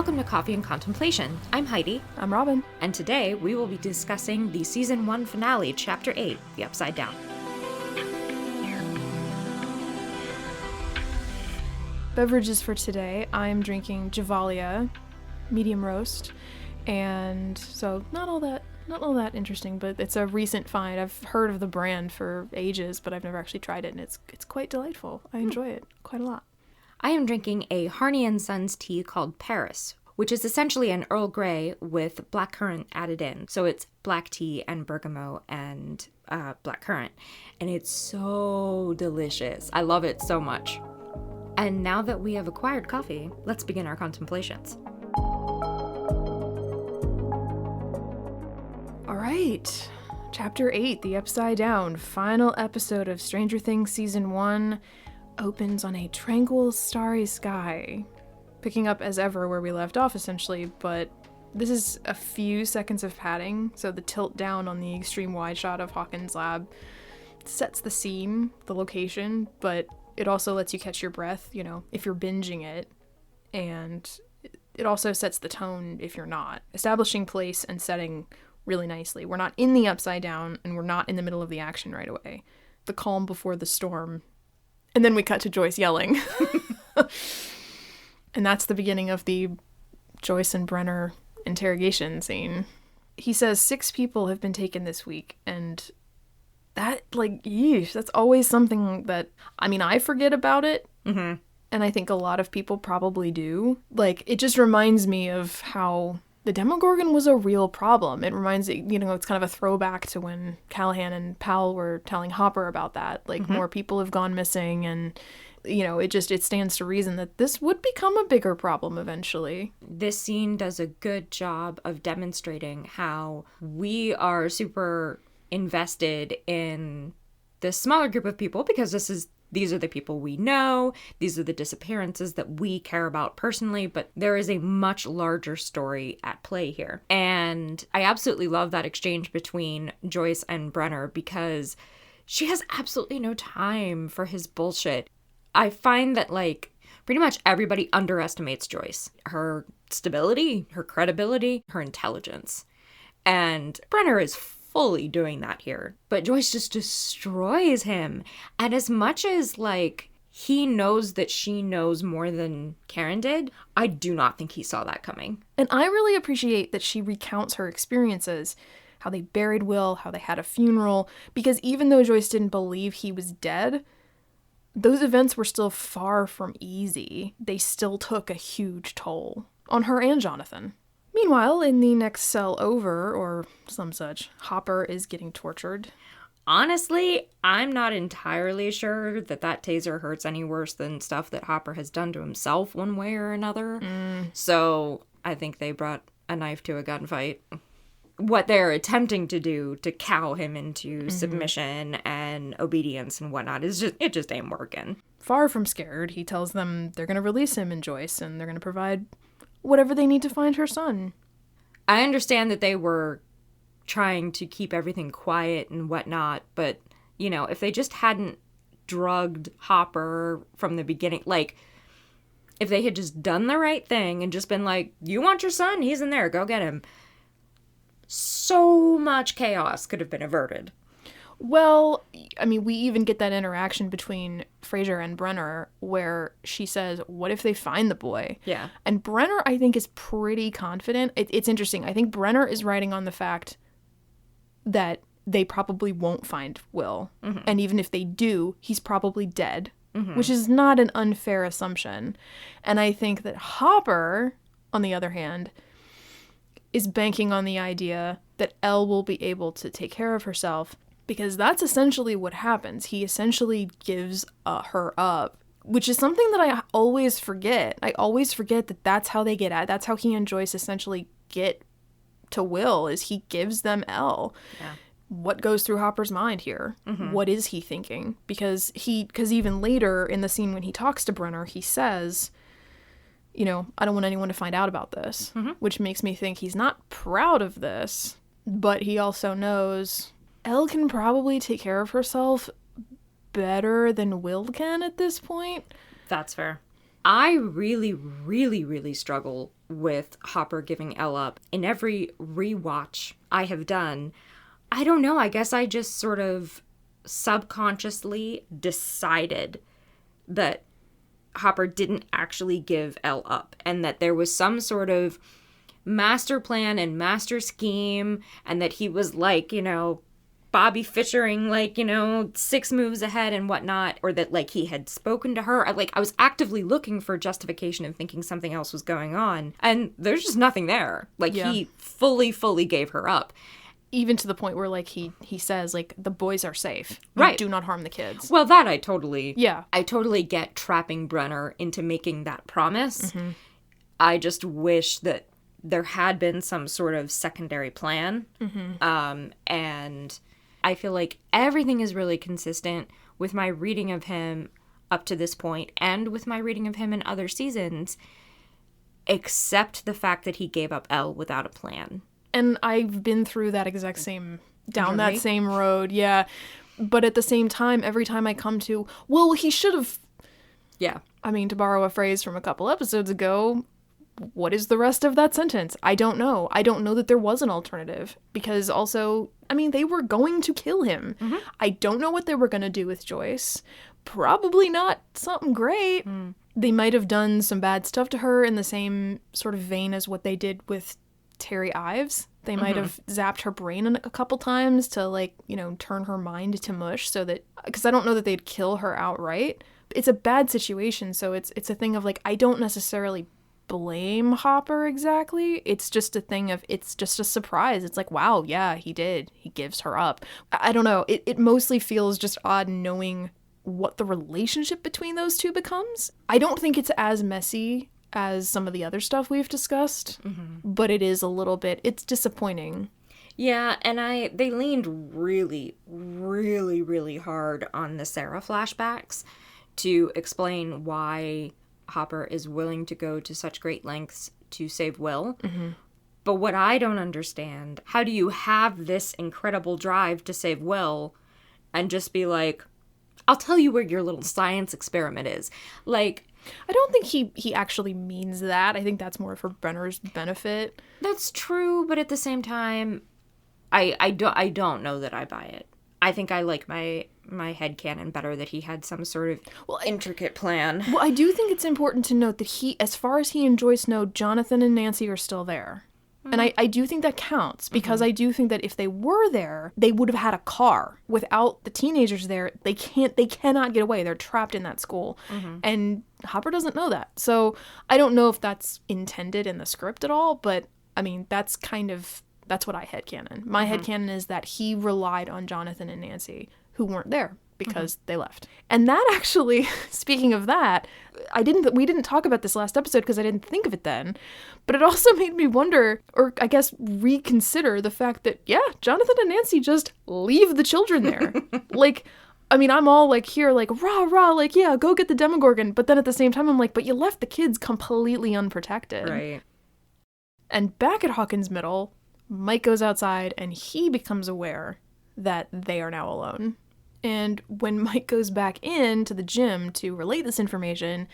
Welcome to Coffee and Contemplation. I'm Heidi. I'm Robin. And today we will be discussing the Season 1 finale, Chapter 8, The Upside Down. Beverages for today, I'm drinking Javalia, medium roast, and so not all that interesting, but it's a recent find. I've heard of the brand for ages, but I've never actually tried it, and it's quite delightful. I enjoy it quite a lot. I am drinking a Harney & Sons tea called Paris, which is essentially an Earl Grey with blackcurrant added in. So it's black tea and bergamot and blackcurrant, and it's so delicious. I love it so much. And now that we have acquired coffee, let's begin our contemplations. All right. Chapter 8, The Upside Down, final episode of Stranger Things Season 1, opens on a tranquil, starry sky. Picking up as ever where we left off, essentially, but this is a few seconds of padding, so the tilt down on the extreme wide shot of Hawkins' lab sets the scene, the location, but it also lets you catch your breath, you know, if you're binging it, and it also sets the tone if you're not, establishing place and setting really nicely. We're not in the Upside Down, and we're not in the middle of the action right away. The calm before the storm. And then we cut to Joyce yelling. And that's the beginning of the Joyce and Brenner interrogation scene. He says 6 people have been taken this week, and that, yeesh, that's always something that, I forget about it. Mm-hmm. And I think a lot of people probably do. It just reminds me of how the Demogorgon was a real problem. It reminds, it's kind of a throwback to when Callahan and Powell were telling Hopper about that. More people have gone missing, and, it stands to reason that this would become a bigger problem eventually. This scene does a good job of demonstrating how we are super invested in this smaller group of people because these are the people we know, these are the disappearances that we care about personally, but there is a much larger story at play here. And I absolutely love that exchange between Joyce and Brenner because she has absolutely no time for his bullshit. I find that, pretty much everybody underestimates Joyce. Her stability, her credibility, her intelligence. And Brenner is fully doing that here. But Joyce just destroys him. And as much as, he knows that she knows more than Karen did, I do not think he saw that coming. And I really appreciate that she recounts her experiences, how they buried Will, how they had a funeral, because even though Joyce didn't believe he was dead, those events were still far from easy. They still took a huge toll on her and Jonathan. Meanwhile, in the next cell over, or some such, Hopper is getting tortured. Honestly, I'm not entirely sure that taser hurts any worse than stuff that Hopper has done to himself one way or another. So I think they brought a knife to a gunfight. What they're attempting to do to cow him into submission and obedience and whatnot it just ain't working. Far from scared, he tells them they're going to release him and Joyce, and they're going to provide whatever they need to find her son. I understand that they were trying to keep everything quiet and whatnot, but, if they just hadn't drugged Hopper from the beginning, if they had just done the right thing and just been like, you want your son? He's in there. Go get him. So much chaos could have been averted. Well, we even get that interaction between Fraser and Brenner where she says, what if they find the boy? Yeah. And Brenner, I think, is pretty confident. It's interesting. I think Brenner is writing on the fact that they probably won't find Will. Mm-hmm. And even if they do, he's probably dead, which is not an unfair assumption. And I think that Hopper, on the other hand, is banking on the idea that Elle will be able to take care of herself, because that's essentially what happens. He essentially gives her up, which is something that I always forget. I always forget that that's how they get at. That's how he and Joyce essentially get to Will, is he gives them Elle. Yeah. What goes through Hopper's mind here? What is he thinking? Because even later in the scene when he talks to Brenner, he says, I don't want anyone to find out about this, which makes me think he's not proud of this, but he also knows Elle can probably take care of herself better than Will can at this point. That's fair. I really, really, really struggle with Hopper giving Elle up. In every rewatch I have done, I don't know, I guess I just sort of subconsciously decided that Hopper didn't actually give Elle up, and that there was some sort of master plan and master scheme, and that he was like, Bobby Fishering, like, 6 moves ahead and whatnot, or that, like, he had spoken to her. I was actively looking for justification and thinking something else was going on, and there's just nothing there. Like, he fully gave her up. Even to the point where, like, he says, like, the boys are safe. Right. Do not harm the kids. Well, that I totally get trapping Brenner into making that promise. Mm-hmm. I just wish that there had been some sort of secondary plan. Mm-hmm. And I feel like everything is really consistent with my reading of him up to this point and with my reading of him in other seasons, except the fact that he gave up Elle without a plan. And I've been through that exact same, that same road, yeah. But at the same time, every time I come to, well, he should have... Yeah. I mean, to borrow a phrase from a couple episodes ago, what is the rest of that sentence? I don't know. I don't know that there was an alternative. Because also, I mean, they were going to kill him. Mm-hmm. I don't know what they were going to do with Joyce. Probably not something great. Mm. They might have done some bad stuff to her in the same sort of vein as what they did with Terry Ives. They might have zapped her brain a couple times to, like, turn her mind to mush, so that, because I don't know that they'd kill her outright. It's a bad situation, so it's a thing of, like, I don't necessarily blame Hopper exactly. It's just a thing of, it's just a surprise. It's like, wow, yeah, he did. He gives her up. I don't know. It mostly feels just odd knowing what the relationship between those two becomes. I don't think it's as messy as some of the other stuff we've discussed, but it is a little bit, it's disappointing. Yeah, and they leaned really, really, really hard on the Sarah flashbacks to explain why Hopper is willing to go to such great lengths to save Will. Mm-hmm. But what I don't understand, how do you have this incredible drive to save Will and just be like, I'll tell you where your little science experiment is. Like, I don't think he actually means that. I think that's more for Brenner's benefit. That's true, but at the same time, I don't know that I buy it. I think I like my headcanon better that he had some sort of intricate plan. Well, I do think it's important to note that he, as far as he and Joyce know, Jonathan and Nancy are still there. And I do think that counts, because I do think that if they were there, they would have had a car. Without the teenagers there, they cannot get away. They're trapped in that school. Mm-hmm. And Hopper doesn't know that. So I don't know if that's intended in the script at all, but I mean, that's what I headcanon. My headcanon is that he relied on Jonathan and Nancy, who weren't there because they left. And that actually, speaking of that, we didn't talk about this last episode because I didn't think of it then, but it also made me wonder, or I guess reconsider the fact that, yeah, Jonathan and Nancy just leave the children there. Like, I mean, I'm all like here, like, rah, rah, like, yeah, go get the Demogorgon. But then at the same time, I'm like, but you left the kids completely unprotected. Right. And back at Hawkins Middle, Mike goes outside and he becomes aware that they are now alone. And when Mike goes back into the gym to relate this information,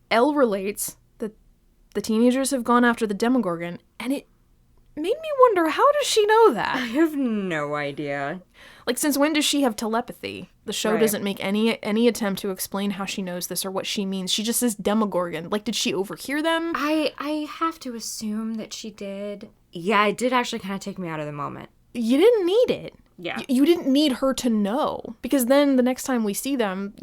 Elle relates that the teenagers have gone after the Demogorgon, and it made me wonder, how does she know that? I have no idea. Like, since when does she have telepathy? The show doesn't make any attempt to explain how she knows this or what she means. She just says Demogorgon. Like, did she overhear them? I have to assume that she did. Yeah, it did actually kind of take me out of the moment. You didn't need it. Yeah. You didn't need her to know, because then the next time we see them,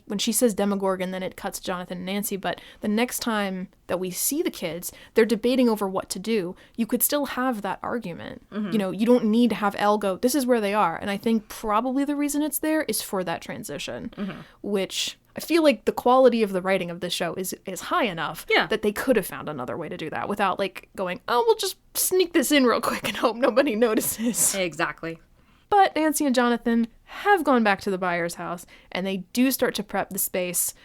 when she says Demogorgon, then it cuts Jonathan and Nancy, but the next time that we see the kids, they're debating over what to do. You could still have that argument. Mm-hmm. You don't need to have Elle go, this is where they are. And I think probably the reason it's there is for that transition, which I feel like the quality of the writing of this show is high enough that they could have found another way to do that without, like, going, oh, we'll just sneak this in real quick and hope nobody notices. Exactly. But Nancy and Jonathan have gone back to the Byers' house, and they do start to prep the space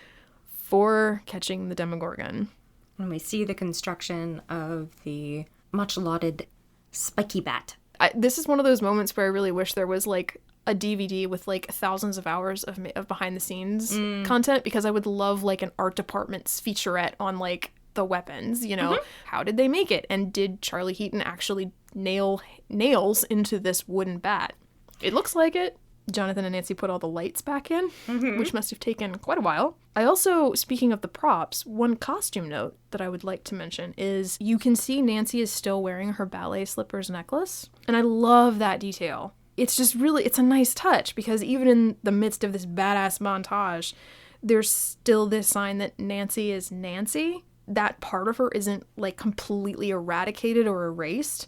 for catching the Demogorgon. And we see the construction of the much-lauded spiky bat. This is one of those moments where I really wish there was, like, a DVD with like thousands of hours of behind the scenes content, because I would love like an art department's featurette on like the weapons, you know, how did they make it? And did Charlie Heaton actually nail nails into this wooden bat? It looks like it. Jonathan and Nancy put all the lights back in, which must have taken quite a while. I also, speaking of the props, one costume note that I would like to mention is you can see Nancy is still wearing her ballet slippers necklace. And I love that detail. It's just really, it's a nice touch, because even in the midst of this badass montage, there's still this sign that Nancy is Nancy. That part of her isn't like completely eradicated or erased.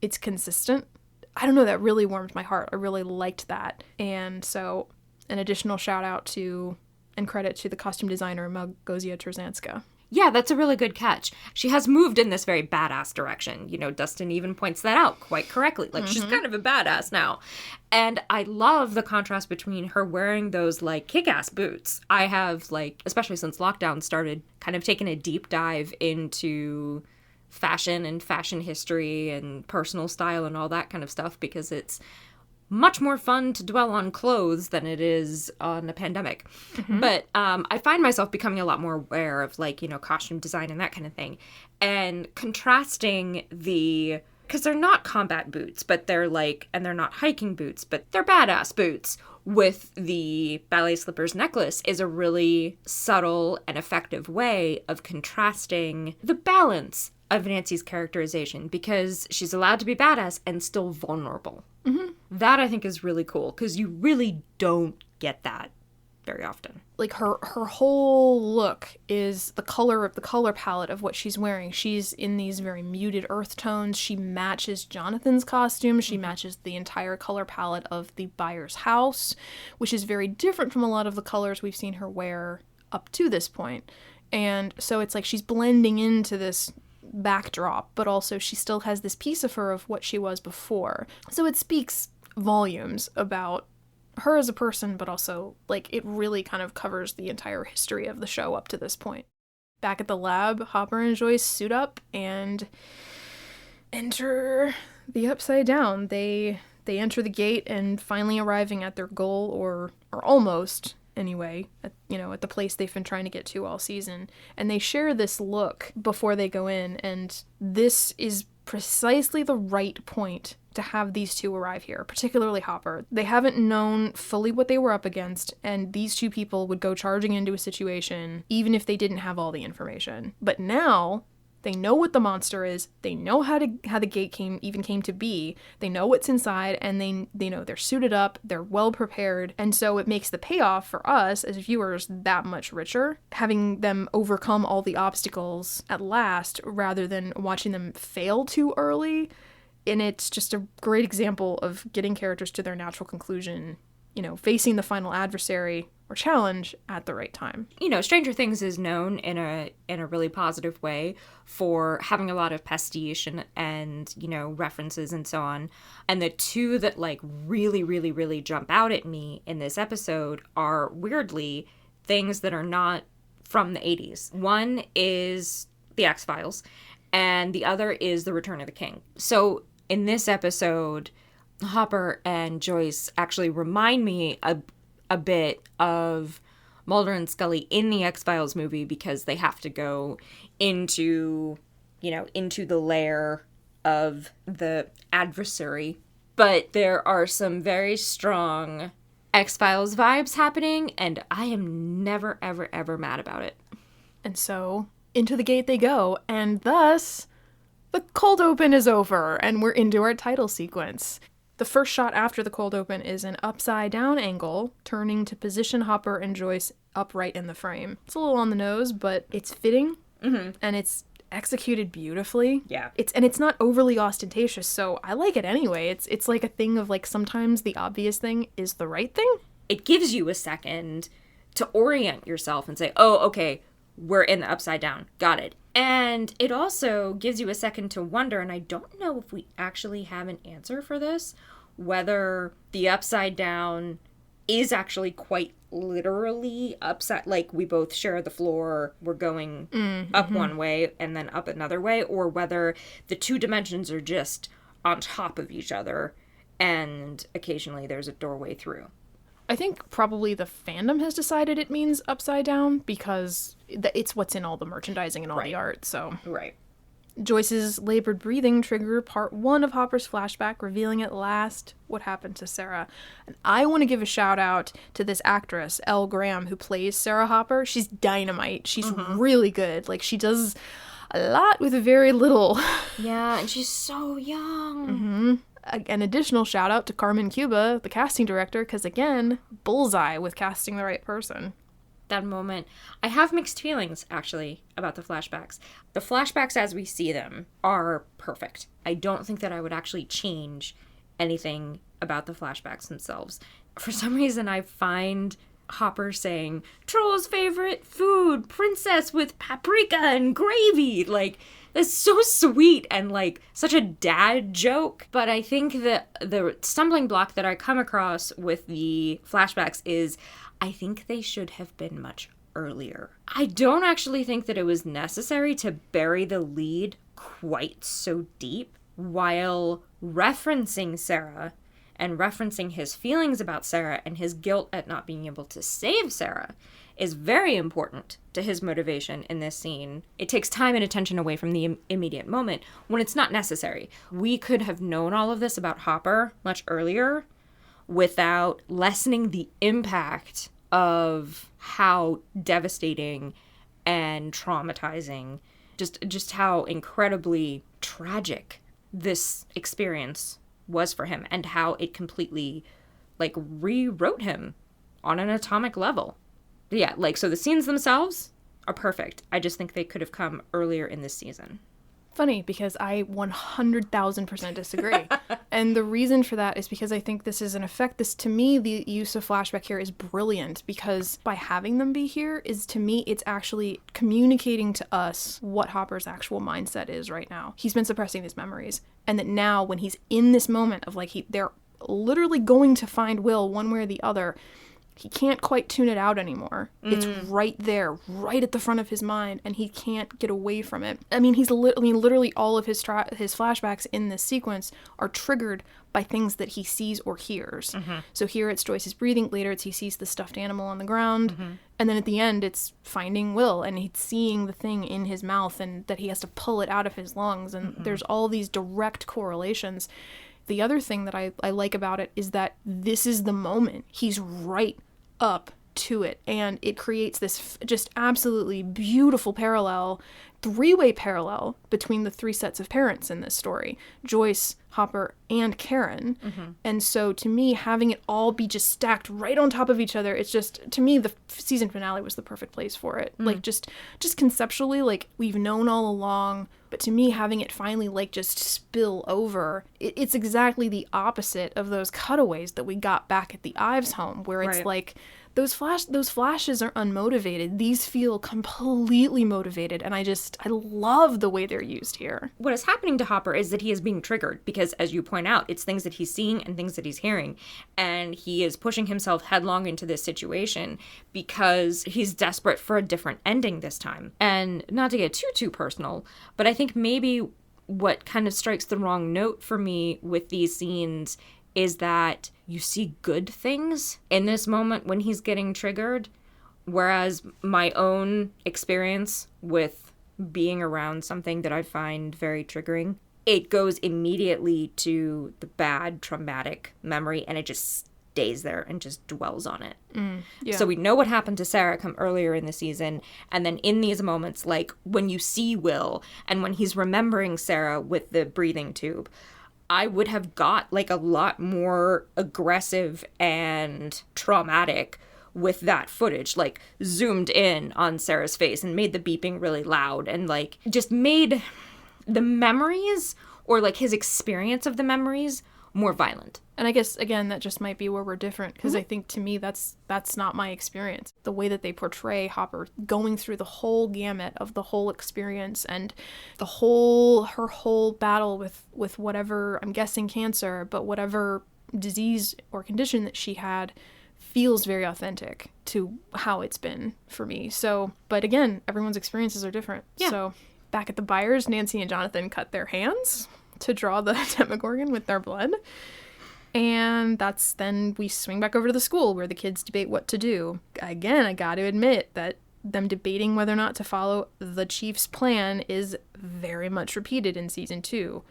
It's consistent. I don't know, that really warmed my heart. I really liked that. And so an additional shout out to and credit to the costume designer Małgosia Trzanska. Yeah, that's a really good catch. She has moved in this very badass direction. You know, Dustin even points that out quite correctly. Like, she's kind of a badass now. And I love the contrast between her wearing those, like, kick-ass boots. I have, like, especially since lockdown started, kind of taken a deep dive into fashion and fashion history and personal style and all that kind of stuff, because it's much more fun to dwell on clothes than it is on a pandemic. But I find myself becoming a lot more aware of, like, you know, costume design and that kind of thing, and contrasting because they're not combat boots, but they're like, and they're not hiking boots, but they're badass boots, with the ballet slippers necklace is a really subtle and effective way of contrasting the balance of Nancy's characterization, because she's allowed to be badass and still vulnerable. That, I think, is really cool, because you really don't get that very often. Like, her whole look is the color palette of what she's wearing. She's in these very muted earth tones. She matches Jonathan's costume. She matches the entire color palette of the Byers house, which is very different from a lot of the colors we've seen her wear up to this point. And so it's like she's blending into this backdrop, but also she still has this piece of her of what she was before. So it speaks volumes about her as a person, but also, like, it really kind of covers the entire history of the show up to this point. Back at the lab, Hopper and Joyce suit up and enter the Upside Down. They enter the gate, and finally arriving at their goal, or almost anyway, at the place they've been trying to get to all season. And they share this look before they go in, and this is precisely the right point to have these two arrive here, particularly Hopper. They haven't known fully what they were up against, and these two people would go charging into a situation even if they didn't have all the information. But now they know what the monster is. They know how the gate came to be. They know what's inside, and they know they're suited up. They're well prepared, and so it makes the payoff for us as viewers that much richer, having them overcome all the obstacles at last rather than watching them fail too early. And it's just a great example of getting characters to their natural conclusion, facing the final adversary or challenge at the right time. Stranger Things is known in a really positive way for having a lot of pastiche and references and so on. And the two that like really, really, really jump out at me in this episode are weirdly things that are not from the 80s. One is The X-Files, and the other is The Return of the King. So in this episode, Hopper and Joyce actually remind me a bit of Mulder and Scully in the X-Files movie, because they have to go into the lair of the adversary. But there are some very strong X-Files vibes happening, and I am never, ever, ever mad about it. And so, into the gate they go, and thus, the cold open is over, and we're into our title sequence. The first shot after the cold open is an upside-down angle, turning to position Hopper and Joyce upright in the frame. It's a little on the nose, but it's fitting, and it's executed beautifully. Yeah. It's not overly ostentatious, so I like it anyway. It's like a thing of, like, sometimes the obvious thing is the right thing. It gives you a second to orient yourself and say, oh, okay, we're in the upside down. Got it. And it also gives you a second to wonder, and I don't know if we actually have an answer for this, whether the upside down is actually quite literally upside, like we both share the floor, we're going up one way and then up another way, or whether the two dimensions are just on top of each other and occasionally there's a doorway through. I think probably the fandom has decided it means upside down because it's what's in all the merchandising and all the art, so. Right. Joyce's labored breathing trigger part 1 of Hopper's flashback, revealing at last what happened to Sarah. And I want to give a shout out to this actress, Elle Graham, who plays Sarah Hopper. She's dynamite. She's really good. Like, she does a lot with very little. Yeah, and she's so young. An additional shout out to Carmen Cuba, the casting director, because again, bullseye with casting the right person. That moment, I have mixed feelings actually about the flashbacks. The flashbacks as we see them are perfect. I don't think that I would actually change anything about the flashbacks themselves. For some reason, I find Hopper saying, "Troll's favorite food, princess with paprika and gravy." Like, that's so sweet and like such a dad joke. But I think that the stumbling block that I come across with the flashbacks is I think they should have been much earlier. I don't actually think that it was necessary to bury the lead quite so deep while referencing Sarah and referencing his feelings about Sarah and his guilt at not being able to save Sarah is very important to his motivation in this scene. It takes time and attention away from the immediate moment when it's not necessary. We could have known all of this about Hopper much earlier without lessening the impact of how devastating and traumatizing, just how incredibly tragic this experience was for him and how it completely like rewrote him on an atomic level. Yeah, like, so the scenes themselves are perfect. I just think they could have come earlier in this season. Funny, because I 100,000% disagree. And the reason for that is because I think this is an effect. To me, the use of flashback here is brilliant because by having them be here to me, it's actually communicating to us what Hopper's actual mindset is right now. He's been suppressing these memories. And that now when he's in this moment of like, they're literally going to find Will one way or the other, he can't quite tune it out anymore. It's right there, right at the front of his mind, and he can't get away from it. I mean, literally all of his flashbacks in this sequence are triggered by things that he sees or hears. So here it's Joyce's breathing, later it's he sees the stuffed animal on the ground, and then at the end it's finding Will, and he's seeing the thing in his mouth, and that he has to pull it out of his lungs, and there's all these direct correlations. The other thing that I like about it is that this is the moment. He's right up to it. And it creates this just absolutely beautiful parallel, three-way parallel between the three sets of parents in this story. Joyce, Hopper, and Karen. And so to me, having it all be just stacked right on top of each other, it's just, to me, the season finale was the perfect place for it. Like just conceptually, like we've known all along, but to me, having it finally like just spill over, it's exactly the opposite of those cutaways that we got back at the Ives home, where it's like those flashes are unmotivated. These feel completely motivated, and I love the way they're used here. What is happening to Hopper is that he is being triggered because, as you point out, it's things that he's seeing and things that he's hearing, and he is pushing himself headlong into this situation because he's desperate for a different ending this time. And not to get too personal, but I think maybe what kind of strikes the wrong note for me with these scenes is that you see good things in this moment when he's getting triggered, whereas my own experience with being around something that I find very triggering, it goes immediately to the bad traumatic memory and it just stays there and just dwells on it. So we know what happened to Sarah come earlier in the season, and then in these moments, like when you see Will and when he's remembering Sarah with the breathing tube, I would have got like a lot more aggressive and traumatic with that footage, like zoomed in on Sarah's face and made the beeping really loud and like just made the memories or like his experience of the memories more violent. And I guess, again, that just might be where we're different, because I think, to me, that's not my experience. The way that they portray Hopper going through the whole gamut of the whole experience and her whole battle with whatever, I'm guessing cancer, but whatever disease or condition that she had, feels very authentic to how it's been for me. So, but again, everyone's experiences are different. Yeah. So back at the Byers, Nancy and Jonathan cut their hands to draw the Demogorgon with their blood. And that's then we swing back over to the school where the kids debate what to do. Again, I got to admit that them debating whether or not to follow the chief's plan is very much repeated in season 2.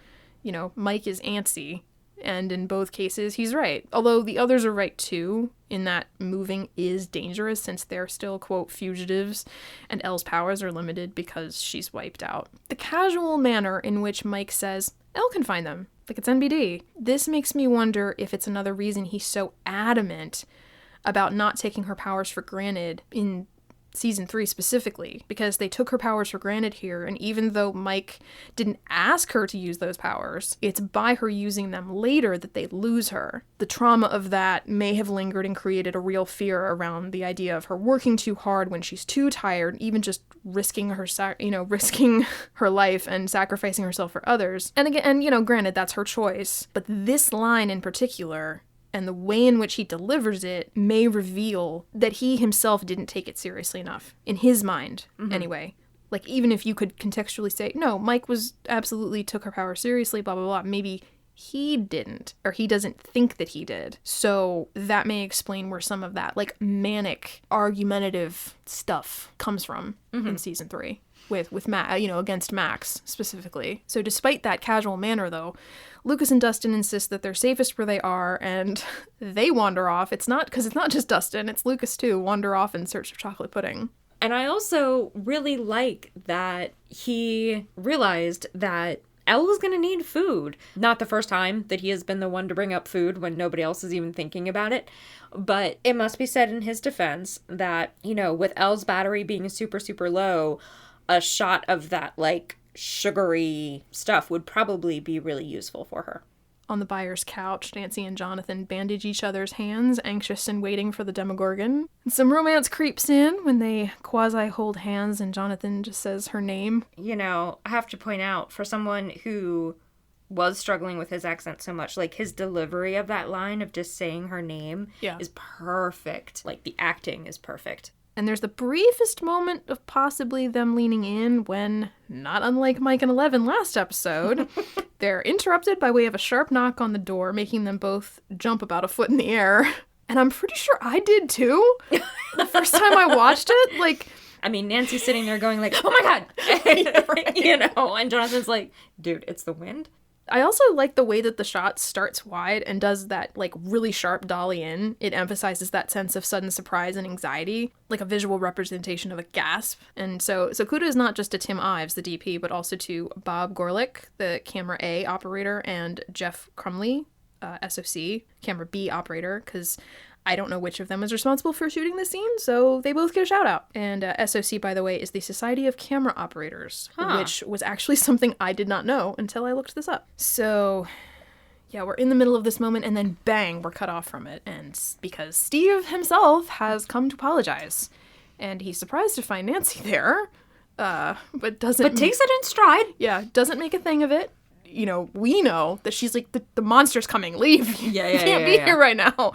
You know, Mike is antsy, and in both cases, he's right. Although the others are right too, in that moving is dangerous since they're still, quote, fugitives, and Elle's powers are limited because she's wiped out. The casual manner in which Mike says, Elle can find them, like it's NBD. This makes me wonder if it's another reason he's so adamant about not taking her powers for granted in season 3 specifically, because they took her powers for granted here, and even though Mike didn't ask her to use those powers, it's by her using them later that they lose her. The trauma of that may have lingered and created a real fear around the idea of her working too hard when she's too tired, even just risking her risking her life and sacrificing herself for others. And again, granted, that's her choice, but this line in particular and the way in which he delivers it may reveal that he himself didn't take it seriously enough. In his mind, anyway. Like, even if you could contextually say, no, Mike absolutely took her power seriously, blah, blah, blah, maybe he didn't, or he doesn't think that he did. So that may explain where some of that, like, manic, argumentative stuff comes from in season 3. With Matt, against Max specifically. So despite that casual manner, though, Lucas and Dustin insist that they're safest where they are, and they wander off. It's not just Dustin, it's Lucas too, wander off in search of chocolate pudding. And I also really like that he realized that Elle was going to need food. Not the first time that he has been the one to bring up food when nobody else is even thinking about it. But it must be said in his defense that, with Elle's battery being super, super low, a shot of that, like, sugary stuff would probably be really useful for her. On the buyer's couch, Nancy and Jonathan bandage each other's hands, anxious and waiting for the Demogorgon. And some romance creeps in when they quasi-hold hands and Jonathan just says her name. I have to point out, for someone who was struggling with his accent so much, like, his delivery of that line of just saying her name is perfect. Like, the acting is perfect. And there's the briefest moment of possibly them leaning in when, not unlike Mike and Eleven last episode, they're interrupted by way of a sharp knock on the door, making them both jump about a foot in the air. And I'm pretty sure I did too. The first time I watched it, like... I mean, Nancy's sitting there going like, oh my God! And Jonathan's like, dude, it's the wind. I also like the way that the shot starts wide and does that, like, really sharp dolly in. It emphasizes that sense of sudden surprise and anxiety, like a visual representation of a gasp. And so kudos not just to Tim Ives, the DP, but also to Bob Gorlick, the camera A operator, and Jeff Crumley, SOC, camera B operator, because I don't know which of them is responsible for shooting the scene, so they both get a shout out. And SOC, by the way, is the Society of Camera Operators, which was actually something I did not know until I looked this up. So, yeah, we're in the middle of this moment, and then bang, we're cut off from it. And because Steve himself has come to apologize, and he's surprised to find Nancy there, but doesn't... But takes it in stride. Yeah, doesn't make a thing of it. We know that she's like, the monster's coming, leave. Yeah, you can't be here right now.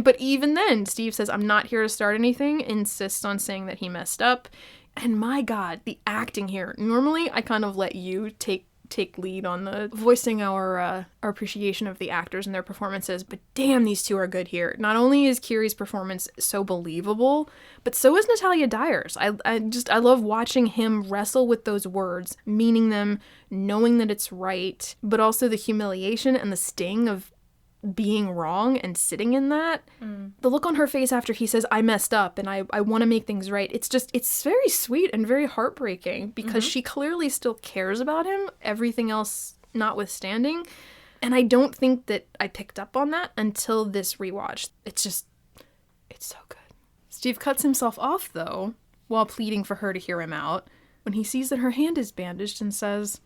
But even then, Steve says, I'm not here to start anything, insists on saying that he messed up. And my God, the acting here. Normally, I kind of let you take lead on the voicing our appreciation of the actors and their performances, but damn, these two are good here. Not only is Kiri's performance so believable, but so is Natalia Dyer's. I love watching him wrestle with those words, meaning them, knowing that it's right, but also the humiliation and the sting of being wrong and sitting in that. The look on her face after he says, I messed up and I want to make things right. It's very sweet and very heartbreaking because she clearly still cares about him, everything else notwithstanding. And I don't think that I picked up on that until this rewatch. It's so good. Steve cuts himself off, though, while pleading for her to hear him out, when he sees that her hand is bandaged and says,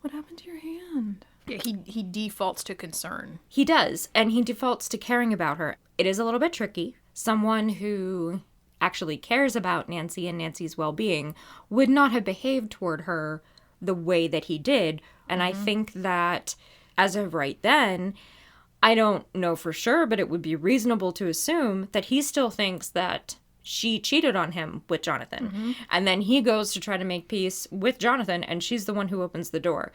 what happened to your hand? Yeah, he defaults to concern. He does, and he defaults to caring about her. It is a little bit tricky. Someone who actually cares about Nancy and Nancy's well-being would not have behaved toward her the way that he did. And I think that as of right then, I don't know for sure, but it would be reasonable to assume that he still thinks that she cheated on him with Jonathan. And then he goes to try to make peace with Jonathan, and she's the one who opens the door.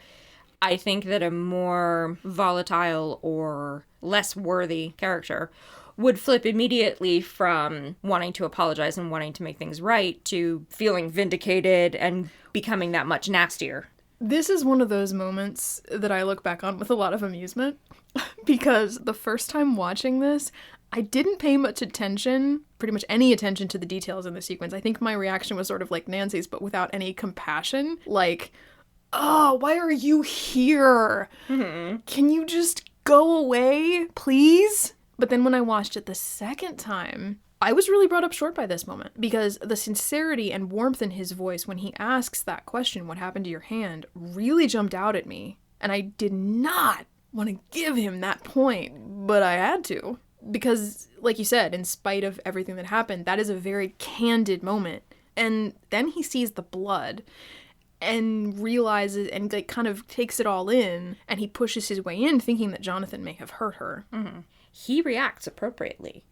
I think that a more volatile or less worthy character, would flip immediately from wanting to apologize and wanting to make things right to feeling vindicated and becoming that much nastier. This is one of those moments that I look back on with a lot of amusement because the first time watching this, I didn't pay much attention, pretty much any attention to the details in the sequence. I think my reaction was sort of like Nancy's, but without any compassion. Like, oh, why are you here? Mm-hmm. Can you just go away, please? But then when I watched it the second time, I was really brought up short by this moment because the sincerity and warmth in his voice when he asks that question, what happened to your hand, really jumped out at me. And I did not want to give him that point, but I had to. Because, like you said, in spite of everything that happened, that is a very candid moment. And then he sees the blood and realizes and like kind of takes it all in, and he pushes his way in thinking that Jonathan may have hurt her. Mm-hmm. He reacts appropriately.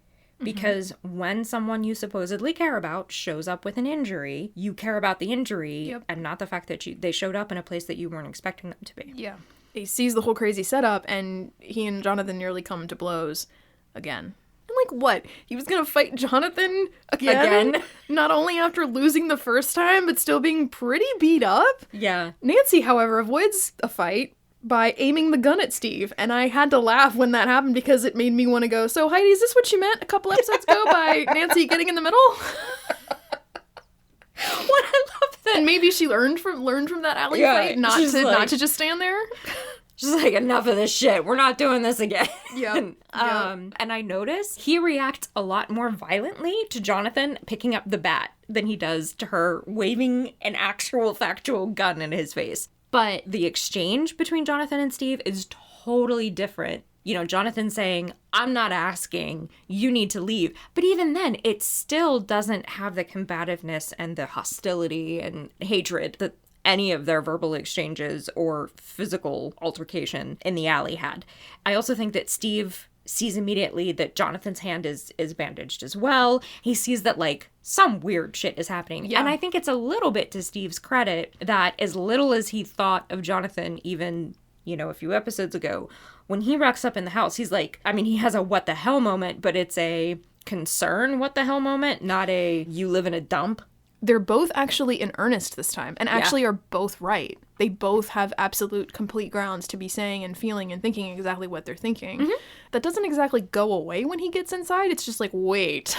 Because when someone you supposedly care about shows up with an injury, you care about the injury and not the fact that they showed up in a place that you weren't expecting them to be. Yeah. He sees the whole crazy setup, and he and Jonathan nearly come to blows again. And like, what? He was gonna fight Jonathan again? Not only after losing the first time, but still being pretty beat up? Yeah. Nancy, however, avoids a fight by aiming the gun at Steve, and I had to laugh when that happened because it made me want to go, so Heidi, is this what you meant a couple episodes ago by Nancy getting in the middle? What, I love that. And maybe she learned from that alley fight not to just stand there. She's like, enough of this shit. We're not doing this again. Yeah. And I notice he reacts a lot more violently to Jonathan picking up the bat than he does to her waving an actual factual gun in his face. But the exchange between Jonathan and Steve is totally different. You know, Jonathan saying, I'm not asking, you need to leave. But even then, it still doesn't have the combativeness and the hostility and hatred that any of their verbal exchanges or physical altercation in the alley had. I also think that Steve sees immediately that Jonathan's hand is bandaged as well. He sees that, like, some weird shit is happening. Yeah. And I think it's a little bit to Steve's credit that as little as he thought of Jonathan even, you know, a few episodes ago, when he rocks up in the house, he's like, I mean, he has a what the hell moment, but it's a concern what the hell moment, not a you live in a dump. They're both actually in earnest this time, and actually are both right. They both have absolute, complete grounds to be saying and feeling and thinking exactly what they're thinking. Mm-hmm. That doesn't exactly go away when he gets inside. It's just like, wait.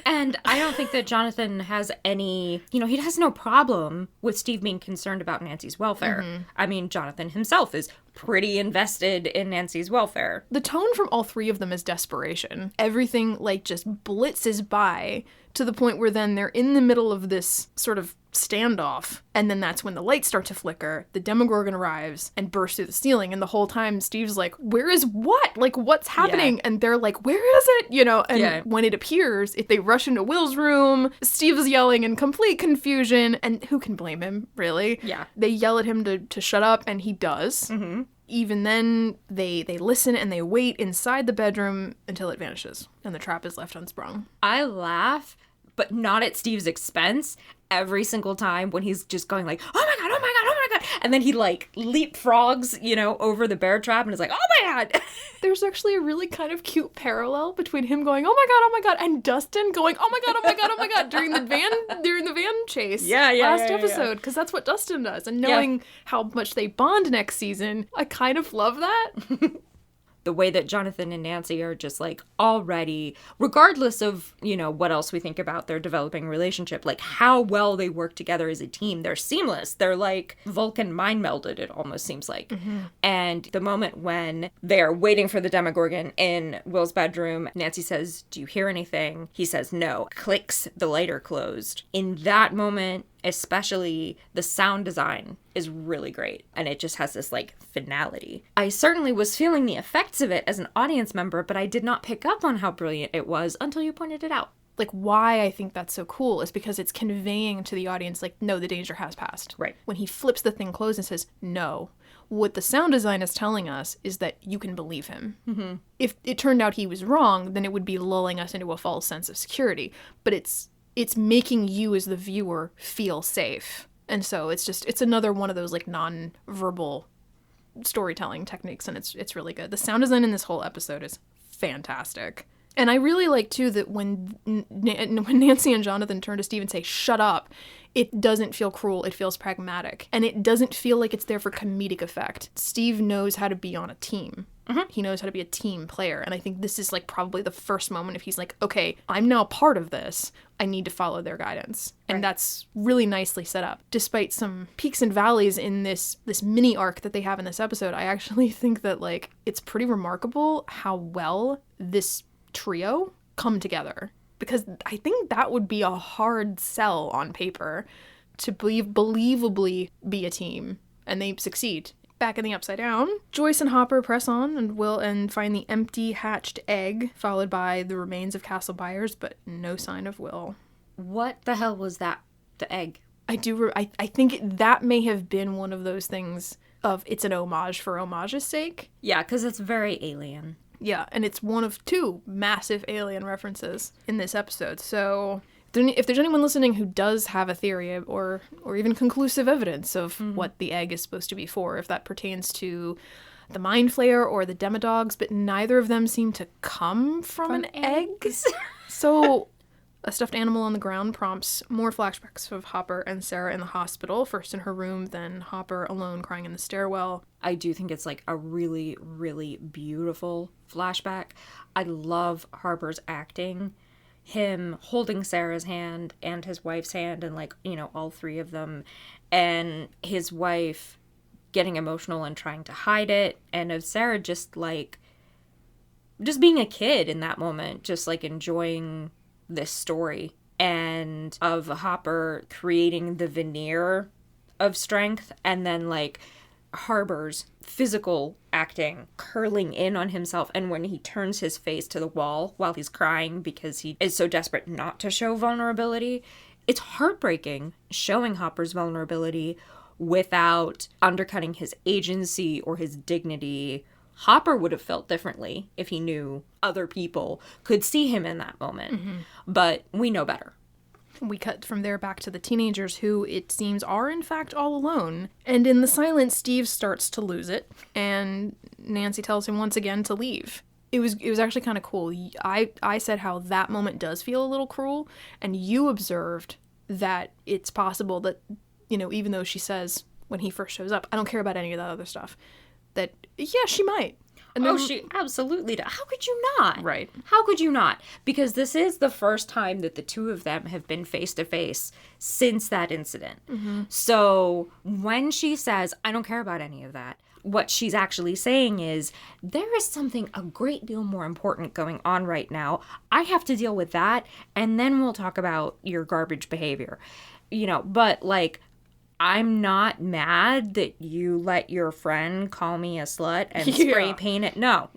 And I don't think that Jonathan has any, you know, he has no problem with Steve being concerned about Nancy's welfare. Mm-hmm. I mean, Jonathan himself is pretty invested in Nancy's welfare. The tone from all three of them is desperation. Everything, like, just blitzes by to the point where then they're in the middle of this sort of standoff, and then that's when the lights start to flicker, the Demogorgon arrives and bursts through the ceiling, and the whole time Steve's like, where is what? Like, what's happening? Yeah. And they're like, where is it? You know, and when it appears, if they rush into Will's room, Steve's yelling in complete confusion, and who can blame him, really? Yeah. They yell at him to shut up, and he does. Mm-hmm. Even then, they listen and they wait inside the bedroom until it vanishes, and the trap is left unsprung. I laugh, but not at Steve's expense, every single time when he's just going like, oh my god, oh my god, oh my god. And then he like leapfrogs, you know, over the bear trap and is like, oh my god. There's actually a really kind of cute parallel between him going, oh my god, and Dustin going, oh my god, oh my god, oh my god, during the van chase last episode, because that's what Dustin does. And knowing how much they bond next season, I kind of love that. The way that Jonathan and Nancy are just like already, regardless of, you know, what else we think about their developing relationship, like how well they work together as a team. They're seamless. They're like Vulcan mind melded, it almost seems like. Mm-hmm. And the moment when they're waiting for the Demogorgon in Will's bedroom, Nancy says, do you hear anything? He says no. Clicks, the lighter closed. In that moment, especially, the sound design is really great, and it just has this like finality. I certainly was feeling the effects of it as an audience member, but I did not pick up on how brilliant it was until you pointed it out. Like, why I think that's so cool is because it's conveying to the audience, like, no, the danger has passed. Right. When he flips the thing closed and says no, what the sound design is telling us is that you can believe him. Mm-hmm. If it turned out he was wrong, then it would be lulling us into a false sense of security. But it's making you as the viewer feel safe. And so it's another one of those like non-verbal storytelling techniques, and it's really good. The sound design in this whole episode is fantastic. And I really like, too, that when Nancy and Jonathan turn to Steve and say, shut up, it doesn't feel cruel. It feels pragmatic. And it doesn't feel like it's there for comedic effect. Steve knows how to be on a team. Mm-hmm. He knows how to be a team player. And I think this is, like, probably the first moment if he's like, okay, I'm now part of this. I need to follow their guidance. And right. That's really nicely set up. Despite some peaks and valleys in this mini arc that they have in this episode, I actually think that, like, it's pretty remarkable how well this trio come together. Because I think that would be a hard sell on paper to believably be a team. And they succeed. Back in the Upside Down, Joyce and Hopper press on and find the empty hatched egg, followed by the remains of Castle Byers, but no sign of Will. What the hell was that? The egg? I think that may have been one of those things of it's an homage for homage's sake. Yeah, because it's very alien. Yeah, and it's one of 2 massive alien references in this episode. So if there's anyone listening who does have a theory or even conclusive evidence of what the egg is supposed to be for, if that pertains to the Mind Flayer or the Demodogs, but neither of them seem to come from an egg. So a stuffed animal on the ground prompts more flashbacks of Hopper and Sarah in the hospital, first in her room, then Hopper alone crying in the stairwell. I do think it's like a really, really beautiful flashback. I love Harper's acting. Him holding Sarah's hand and his wife's hand and, like, you know, all 3 of them, and his wife getting emotional and trying to hide it, and of Sarah just being a kid in that moment, just like enjoying this story, and of Hopper creating the veneer of strength, and then like Harper's physical acting curling in on himself, and when he turns his face to the wall while he's crying because he is so desperate not to show vulnerability. It's heartbreaking showing Hopper's vulnerability without undercutting his agency or his dignity. Hopper would have felt differently if he knew other people could see him in that moment. But we know better. We cut from there back to the teenagers who, it seems, are in fact all alone. And in the silence, Steve starts to lose it, and Nancy tells him once again to leave. It was actually kind of cool. I said how that moment does feel a little cruel, and you observed that it's possible that, you know, even though she says when he first shows up, I don't care about any of that other stuff, that, yeah, she might. And then, she absolutely does. How could you not? Right. How could you not? Because this is the first time that the 2 of them have been face to face since that incident. So when she says, I don't care about any of that, what she's actually saying is, there is something a great deal more important going on right now. I have to deal with that, and then we'll talk about your garbage behavior. You know, but like, I'm not mad that you let your friend call me a slut and spray paint it. No.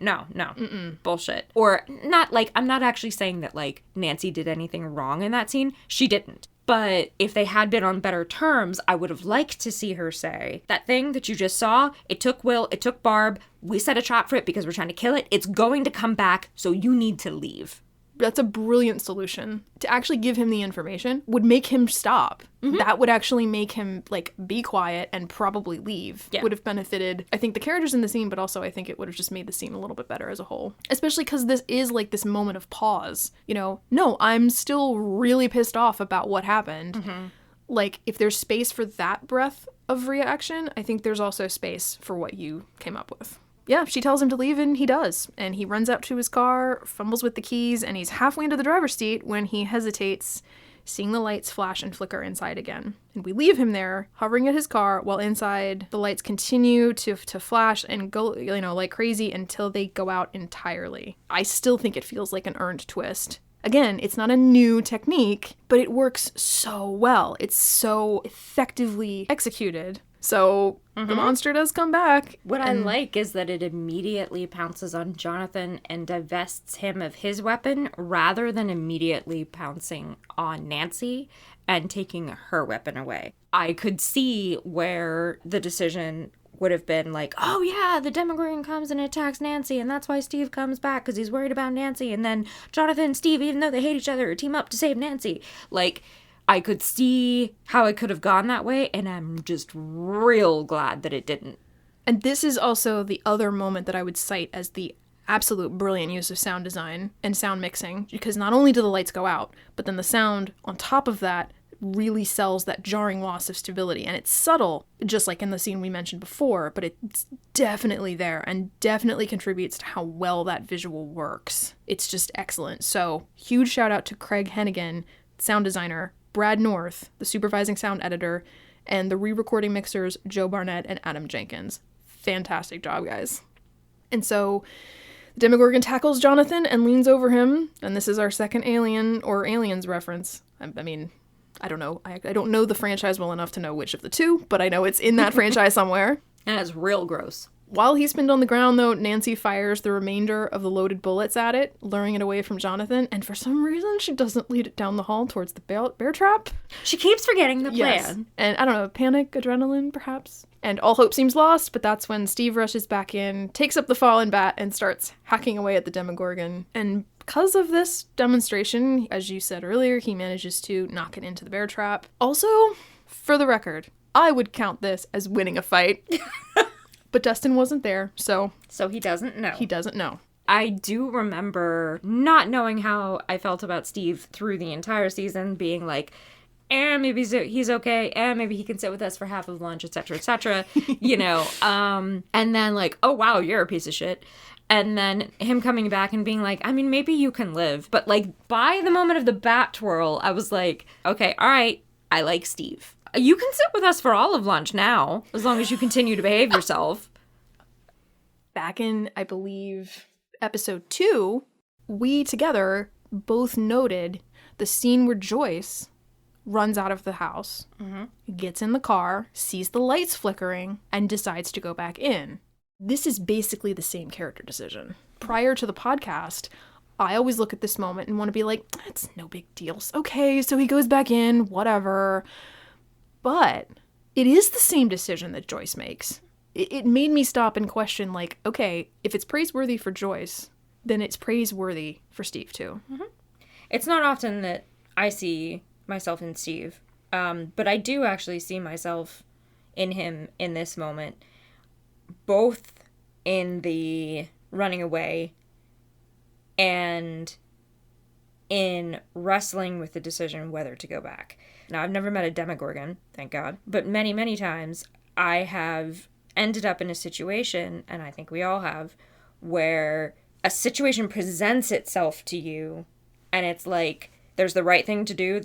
Bullshit. Or not, like, I'm not actually saying that, like, Nancy did anything wrong in that scene. She didn't. But if they had been on better terms, I would have liked to see her say, that thing that you just saw, it took Will, it took Barb, we set a trap for it because we're trying to kill it. It's going to come back, so you need to leave. That's a brilliant solution. To actually give him the information would make him stop. That would actually make him, like, be quiet and probably leave. Yeah. Would have benefited, I think, the characters in the scene, but also I think it would have just made the scene a little bit better as a whole. Especially because this is, like, this moment of pause. You know, no, I'm still really pissed off about what happened. Like, if there's space for that breadth of reaction, I think there's also space for what you came up with. Yeah, she tells him to leave, and he does. And he runs out to his car, fumbles with the keys, and he's halfway into the driver's seat when he hesitates, seeing the lights flash and flicker inside again. And we leave him there, hovering at his car, while inside the lights continue to flash and go, you know, like crazy until they go out entirely. I still think it feels like an earned twist. Again, it's not a new technique, but it works so well. It's so effectively executed. So the monster does come back. What I like is that it immediately pounces on Jonathan and divests him of his weapon rather than immediately pouncing on Nancy and taking her weapon away. I could see where the decision would have been like, oh yeah, the Demogorgon comes and attacks Nancy, and that's why Steve comes back, because he's worried about Nancy, and then Jonathan and Steve, even though they hate each other, team up to save Nancy. Like, I could see how it could have gone that way, and I'm just real glad that it didn't. And this is also the other moment that I would cite as the absolute brilliant use of sound design and sound mixing, because not only do the lights go out, but then the sound on top of that really sells that jarring loss of stability. And it's subtle, just like in the scene we mentioned before, but it's definitely there and definitely contributes to how well that visual works. It's just excellent. So huge shout out to Craig Hennigan, sound designer, Brad North, the supervising sound editor, and the re-recording mixers Joe Barnett and Adam Jenkins. Fantastic job, guys. And so the Demogorgon tackles Jonathan and leans over him, and this is our second Alien or Aliens reference. I mean, I don't know. I don't know the franchise well enough to know which of the two, but I know it's in that franchise somewhere. And it's real gross. While he's pinned on the ground, though, Nancy fires the remainder of the loaded bullets at it, luring it away from Jonathan, and for some reason, she doesn't lead it down the hall towards the bear trap. She keeps forgetting the plan. Yes. And I don't know, panic, adrenaline, perhaps? And all hope seems lost, but that's when Steve rushes back in, takes up the fallen bat, and starts hacking away at the Demogorgon. And because of this demonstration, as you said earlier, he manages to knock it into the bear trap. Also, for the record, I would count this as winning a fight. But Dustin wasn't there, so he doesn't know. He doesn't know. I do remember not knowing how I felt about Steve through the entire season, being like, maybe he's okay, maybe he can sit with us for half of lunch, etc., etc., you know, and then like, oh, wow, you're a piece of shit. And then him coming back and being like, I mean, maybe you can live. But like, by the moment of the bat twirl, I was like, okay, all right, I like Steve. You can sit with us for all of lunch now, as long as you continue to behave yourself. Back in, I believe, episode 2, we together both noted the scene where Joyce runs out of the house, gets in the car, sees the lights flickering, and decides to go back in. This is basically the same character decision. Prior to the podcast, I always look at this moment and want to be like, it's no big deal. Okay, so he goes back in, whatever. But it is the same decision that Joyce makes. It made me stop and question, like, okay, if it's praiseworthy for Joyce, then it's praiseworthy for Steve, too. Mm-hmm. It's not often that I see myself in Steve, but I do actually see myself in him in this moment, both in the running away and in wrestling with the decision whether to go back. Now, I've never met a Demogorgon, thank God, but many, many times I have ended up in a situation, and I think we all have, where a situation presents itself to you, and it's like, there's the right thing to do,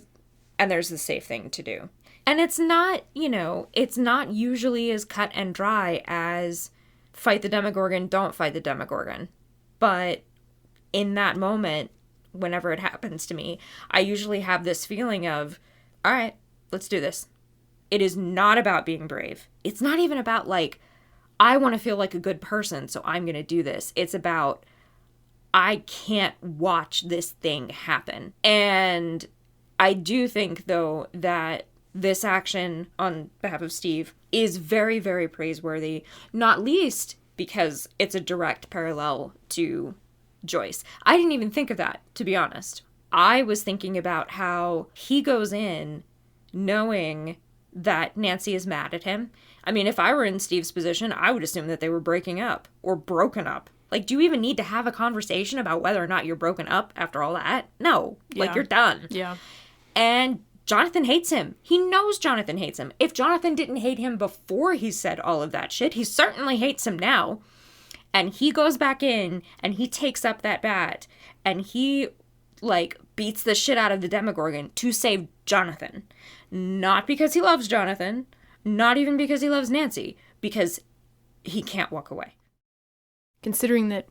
and there's the safe thing to do. And it's not, you know, it's not usually as cut and dry as fight the Demogorgon, don't fight the Demogorgon. But in that moment, whenever it happens to me, I usually have this feeling of, all right, let's do this. It is not about being brave. It's not even about, like, I want to feel like a good person, so I'm going to do this. It's about, I can't watch this thing happen. And I do think, though, that this action on behalf of Steve is very, very praiseworthy, not least because it's a direct parallel to Joyce. I didn't even think of that, to be honest. I was thinking about how he goes in knowing that Nancy is mad at him. I mean, if I were in Steve's position, I would assume that they were breaking up or broken up. Like, do you even need to have a conversation about whether or not you're broken up after all that? No. Yeah. Like, you're done. Yeah. And Jonathan hates him. He knows Jonathan hates him. If Jonathan didn't hate him before he said all of that shit, he certainly hates him now. And he goes back in and he takes up that bat and he, like, beats the shit out of the Demogorgon to save Jonathan. Not because he loves Jonathan, not even because he loves Nancy, because he can't walk away. Considering that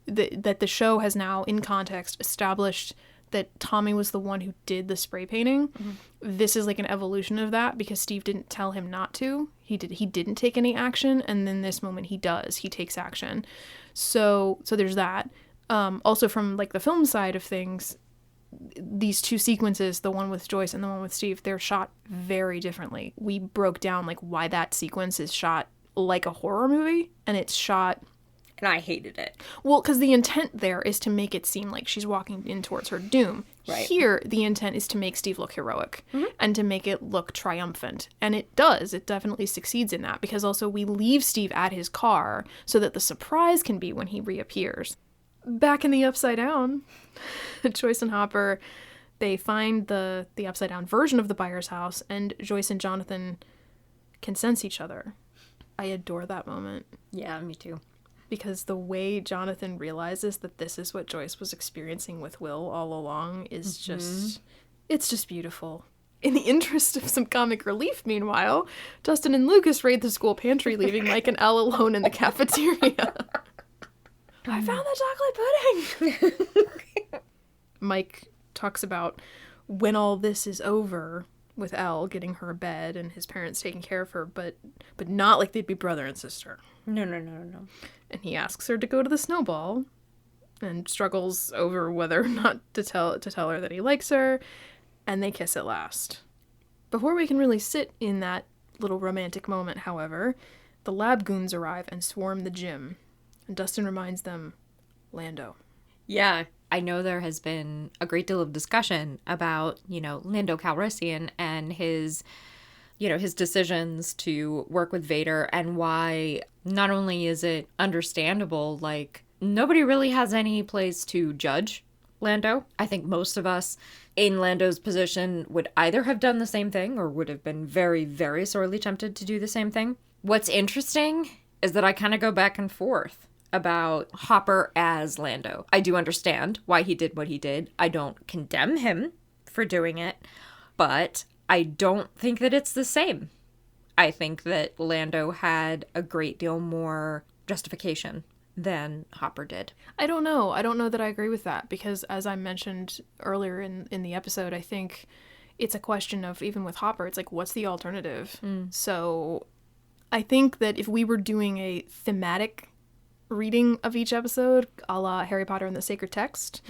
that the show has now, in context, established that Tommy was the one who did the spray painting, this is like an evolution of that, because Steve didn't tell him not to. He didn't take any action, and then this moment he does. He takes action. So there's that. Also from like the film side of things, these two sequences, the one with Joyce and the one with Steve, they're shot very differently. We broke down like why that sequence is shot like a horror movie, and it's shot... And I hated it. Well, because the intent there is to make it seem like she's walking in towards her doom. Right. Here, the intent is to make Steve look heroic and to make it look triumphant. And it does. It definitely succeeds in that, because also we leave Steve at his car so that the surprise can be when he reappears. Back in the Upside Down, Joyce and Hopper, they find the Upside Down version of the Byers house, and Joyce and Jonathan can sense each other. I adore that moment. Yeah, me too. Because the way Jonathan realizes that this is what Joyce was experiencing with Will all along is just, it's just beautiful. In the interest of some comic relief, meanwhile, Dustin and Lucas raid the school pantry, leaving Mike and Elle alone in the cafeteria. I found the chocolate pudding! Mike talks about when all this is over, with Elle getting her a bed and his parents taking care of her, but not like they'd be brother and sister. No. And he asks her to go to the snowball and struggles over whether or not to tell her that he likes her, and they kiss at last. Before we can really sit in that little romantic moment, however, the lab goons arrive and swarm the gym, and Dustin reminds them, Lando. Yeah, I know there has been a great deal of discussion about, Lando Calrissian and his decisions to work with Vader, and why not only is it understandable, like, nobody really has any place to judge Lando. I think most of us in Lando's position would either have done the same thing or would have been very, very sorely tempted to do the same thing. What's interesting is that I kind of go back and forth about Hopper as Lando. I do understand why he did what he did. I don't condemn him for doing it, but I don't think that it's the same. I think that Lando had a great deal more justification than Hopper did. I don't know. I don't know that I agree with that, because as I mentioned earlier in the episode, I think it's a question of, even with Hopper, it's like, what's the alternative? So I think that if we were doing a thematic reading of each episode, a la Harry Potter and the Sacred Text,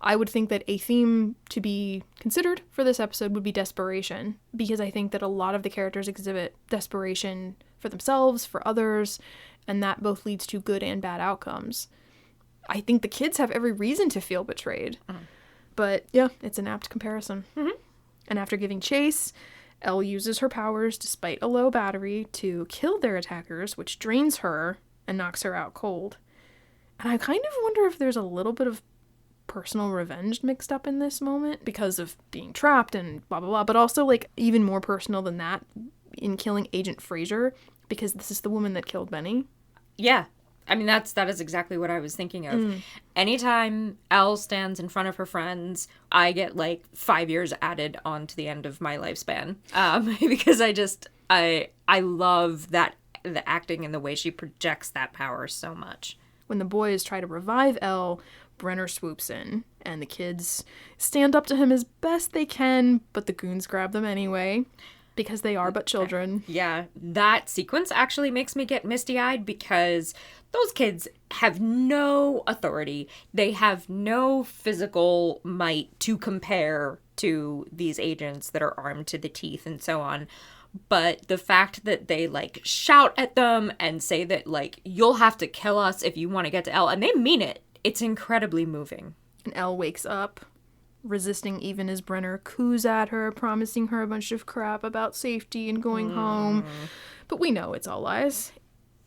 I would think that a theme to be considered for this episode would be desperation, because I think that a lot of the characters exhibit desperation for themselves, for others, and that both leads to good and bad outcomes. I think the kids have every reason to feel betrayed, but yeah, it's an apt comparison. And after giving chase, Elle uses her powers, despite a low battery, to kill their attackers, which drains her and knocks her out cold. And I kind of wonder if there's a little bit of personal revenge mixed up in this moment because of being trapped and blah, blah, blah. But also, like, even more personal than that, in killing Agent Fraser, because this is the woman that killed Benny. Yeah. I mean, that is exactly what I was thinking of. Anytime Elle stands in front of her friends, I get, like, 5 years added on to the end of my lifespan. Because I love that, the acting and the way she projects that power so much. When the boys try to revive Elle, Brenner swoops in, and the kids stand up to him as best they can, but the goons grab them anyway, because they are but children. Yeah, that sequence actually makes me get misty-eyed, because those kids have no authority. They have no physical might to compare to these agents that are armed to the teeth and so on. But the fact that they, like, shout at them and say that, like, you'll have to kill us if you want to get to Elle, and they mean it, it's incredibly moving. And Elle wakes up, resisting even as Brenner coos at her, promising her a bunch of crap about safety and going home. But we know it's all lies.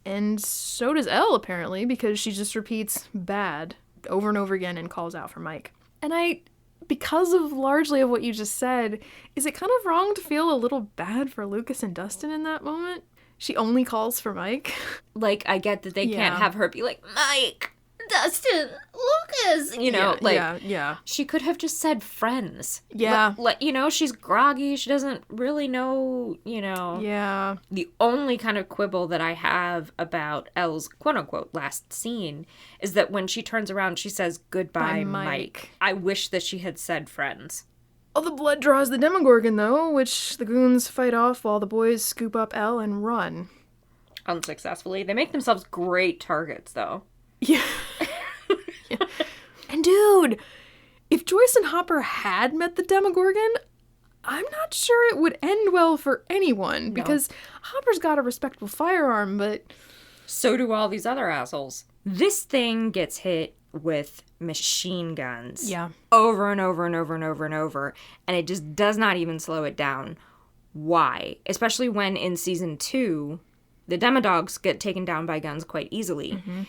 And so does Elle, apparently, because she just repeats bad over and over again and calls out for Mike. And because of largely of what you just said, is it kind of wrong to feel a little bad for Lucas and Dustin in that moment? She only calls for Mike. Like, I get that they can't have her be like, Mike, Dustin, Lucas, yeah. She could have just said friends. Yeah. She's groggy. She doesn't really know, Yeah. The only kind of quibble that I have about Elle's quote-unquote last scene is that when she turns around, she says, goodbye, Mike. I wish that she had said friends. Oh, the blood draws the Demogorgon, though, which the goons fight off while the boys scoop up Elle and run. Unsuccessfully. They make themselves great targets, though. Yeah. Yeah. And dude, if Joyce and Hopper had met the Demogorgon, I'm not sure it would end well for anyone, because Hopper's got a respectable firearm, but so do all these other assholes. This thing gets hit with machine guns. Yeah. Over and over and over and over and over. And it just does not even slow it down. Why? Especially when in season 2, the Demodogs get taken down by guns quite easily. Mm-hmm.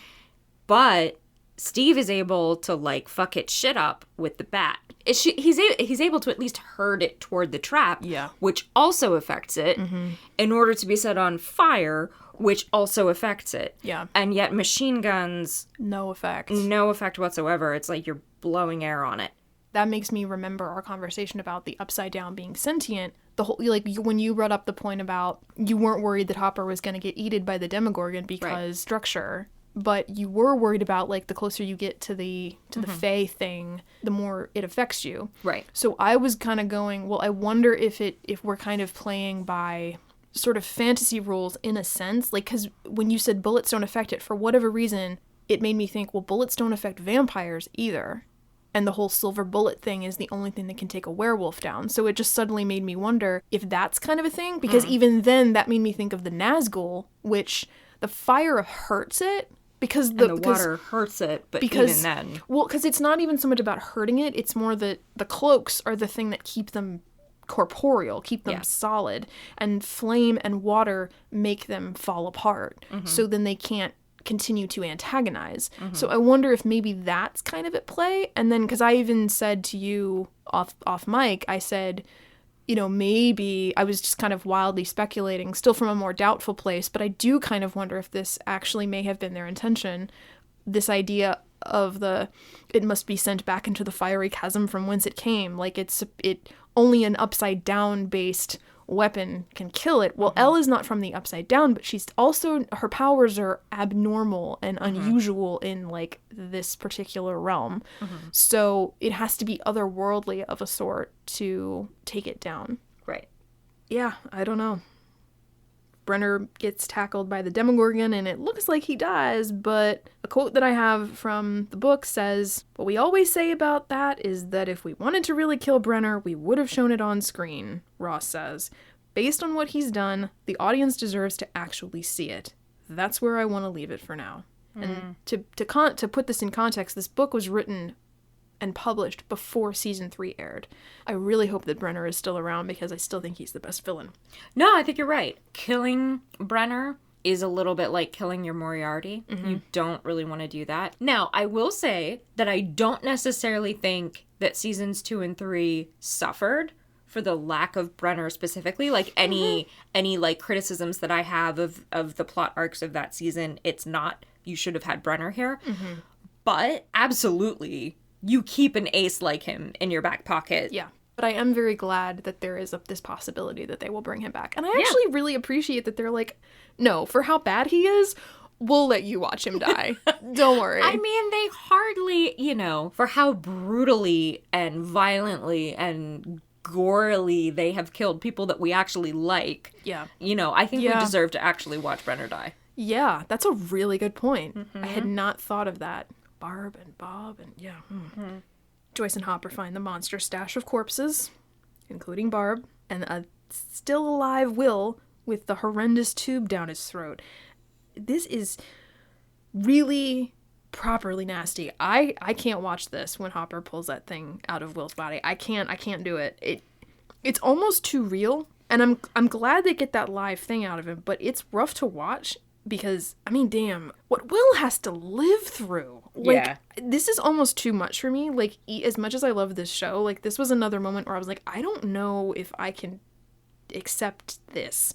But Steve is able to, like, fuck its shit up with the bat. He's able to at least herd it toward the trap, Yeah. which also affects it, in order to be set on fire, which also affects it. Yeah. And yet machine guns, No effect. no effect whatsoever. It's like you're blowing air on it. That makes me remember our conversation about the Upside Down being sentient. The whole, like, when you brought up the point about you weren't worried that Hopper was going to get eaten by the Demogorgon because structure, but you were worried about, like, the closer you get to the Fae thing, the more it affects you. Right. So I was kind of going, well, I wonder if we're kind of playing by sort of fantasy rules in a sense, like, because when you said bullets don't affect it, for whatever reason, it made me think, well, bullets don't affect vampires either. And the whole silver bullet thing is the only thing that can take a werewolf down. So it just suddenly made me wonder if that's kind of a thing. Because even then, that made me think of the Nazgul, which the fire hurts it. Because the water hurts it, but even then. Well, because it's not even so much about hurting it. It's more that the cloaks are the thing that keep them corporeal, keep them solid. And flame and water make them fall apart. Mm-hmm. So then they can't continue to antagonize. Mm-hmm. So I wonder if maybe that's kind of at play. And then, because I even said to you off mic, I said, you know, maybe I was just kind of wildly speculating, still from a more doubtful place, but I do kind of wonder if this actually may have been their intention. This idea of it must be sent back into the fiery chasm from whence it came. Like it only an upside down based weapon can kill it. Well, Elle is not from the upside down, but she's also, her powers are abnormal and unusual in, like, this particular realm. So it has to be otherworldly of a sort to take it down. Right. Yeah, I don't know. Brenner gets tackled by the Demogorgon and it looks like he dies, but a quote that I have from the book says, "What we always say about that is that if we wanted to really kill Brenner, we would have shown it on screen," Ross says. "Based on what he's done, the audience deserves to actually see it. That's where I want to leave it for now." And to put this in context, this book was written and published before season 3 aired. I really hope that Brenner is still around because I still think he's the best villain. No, I think you're right. Killing Brenner is a little bit like killing your Moriarty. You don't really want to do that. Now, I will say that I don't necessarily think that seasons 2 and 3 suffered for the lack of Brenner specifically. Like any like criticisms that I have of the plot arcs of that season, it's not, you should have had Brenner here. But absolutely, you keep an ace like him in your back pocket. Yeah. But I am very glad that there is this possibility that they will bring him back. And I actually really appreciate that they're like, no, for how bad he is, we'll let you watch him die. Don't worry. I mean, they hardly, you know, for how brutally and violently and gorily they have killed people that we actually like. Yeah. You know, I think we deserve to actually watch Brenner die. Yeah, that's a really good point. I had not thought of that. Barb and Bob and Joyce and Hopper find the monster stash of corpses, including Barb, and a still alive Will with the horrendous tube down his throat. This is really properly nasty. I can't watch this when Hopper pulls that thing out of Will's body. I can't do it. It's almost too real, and I'm glad they get that live thing out of him, but it's rough to watch. Because, I mean, damn, what Will has to live through. Like, this is almost too much for me. Like, as much as I love this show, like, this was another moment where I was like, I don't know if I can accept this.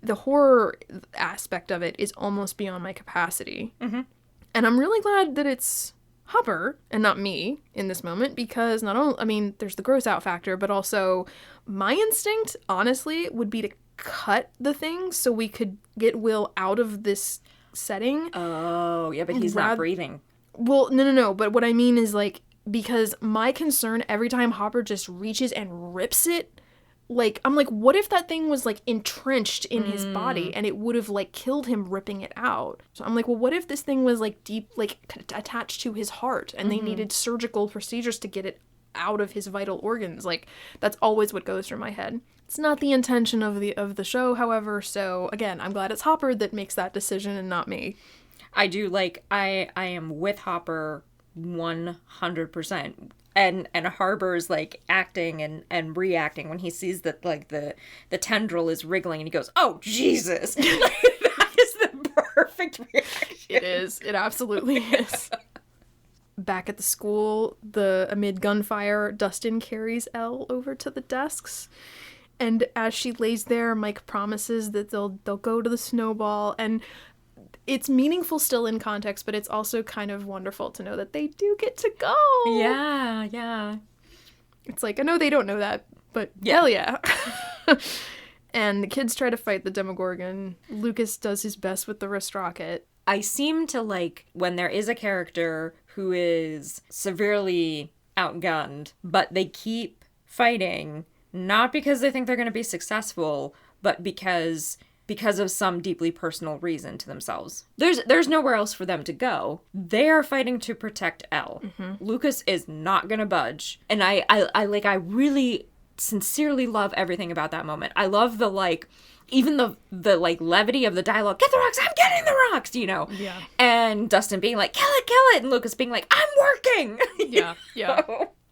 The horror aspect of it is almost beyond my capacity. And I'm really glad that it's Hopper and not me in this moment, because not only, I mean, there's the gross out factor, but also my instinct, honestly, would be to cut the thing so we could get Will out of this setting. Oh, yeah, but he's not breathing. Well, no. But what I mean is, like, because my concern every time Hopper just reaches and rips it, like, I'm like, what if that thing was, like, entrenched in his body and it would have, like, killed him ripping it out? So I'm like, well, what if this thing was, like, deep, like, attached to his heart and they needed surgical procedures to get it out of his vital organs? Like, that's always what goes through my head. It's not the intention of the show, however, so again, I'm glad it's Hopper that makes that decision and not me. I do, like, I am with Hopper 100%. And Harbor's like acting and reacting when he sees that like the tendril is wriggling, and he goes, "Oh Jesus!" That is the perfect reaction. It is. It absolutely is. Back at the school, amid gunfire, Dustin carries Elle over to the desks. And as she lays there, Mike promises that they'll go to the snowball. And it's meaningful still in context, but it's also kind of wonderful to know that they do get to go. Yeah. It's like, I know they don't know that, but hell yeah. And the kids try to fight the Demogorgon. Lucas does his best with the wrist rocket. I seem to like when there is a character who is severely outgunned, but they keep fighting, not because they think they're going to be successful, but because of some deeply personal reason to themselves. There's nowhere else for them to go. They are fighting to protect Elle. Mm-hmm. Lucas is not going to budge. And I really sincerely love everything about that moment. I love the like, even the like levity of the dialogue. Get the rocks, I'm getting the rocks, you know? Yeah. And Dustin being like, kill it, and Lucas being like, I'm working. Yeah.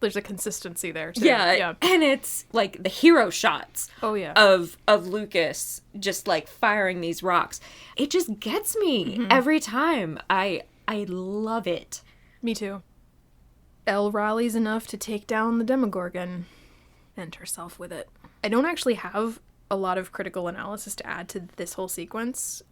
There's a consistency there too. Yeah. And it's like the hero shots of Lucas just like firing these rocks. It just gets me every time. I love it. Me too. Elle rallies enough to take down the Demogorgon and herself with it. I don't actually have a lot of critical analysis to add to this whole sequence.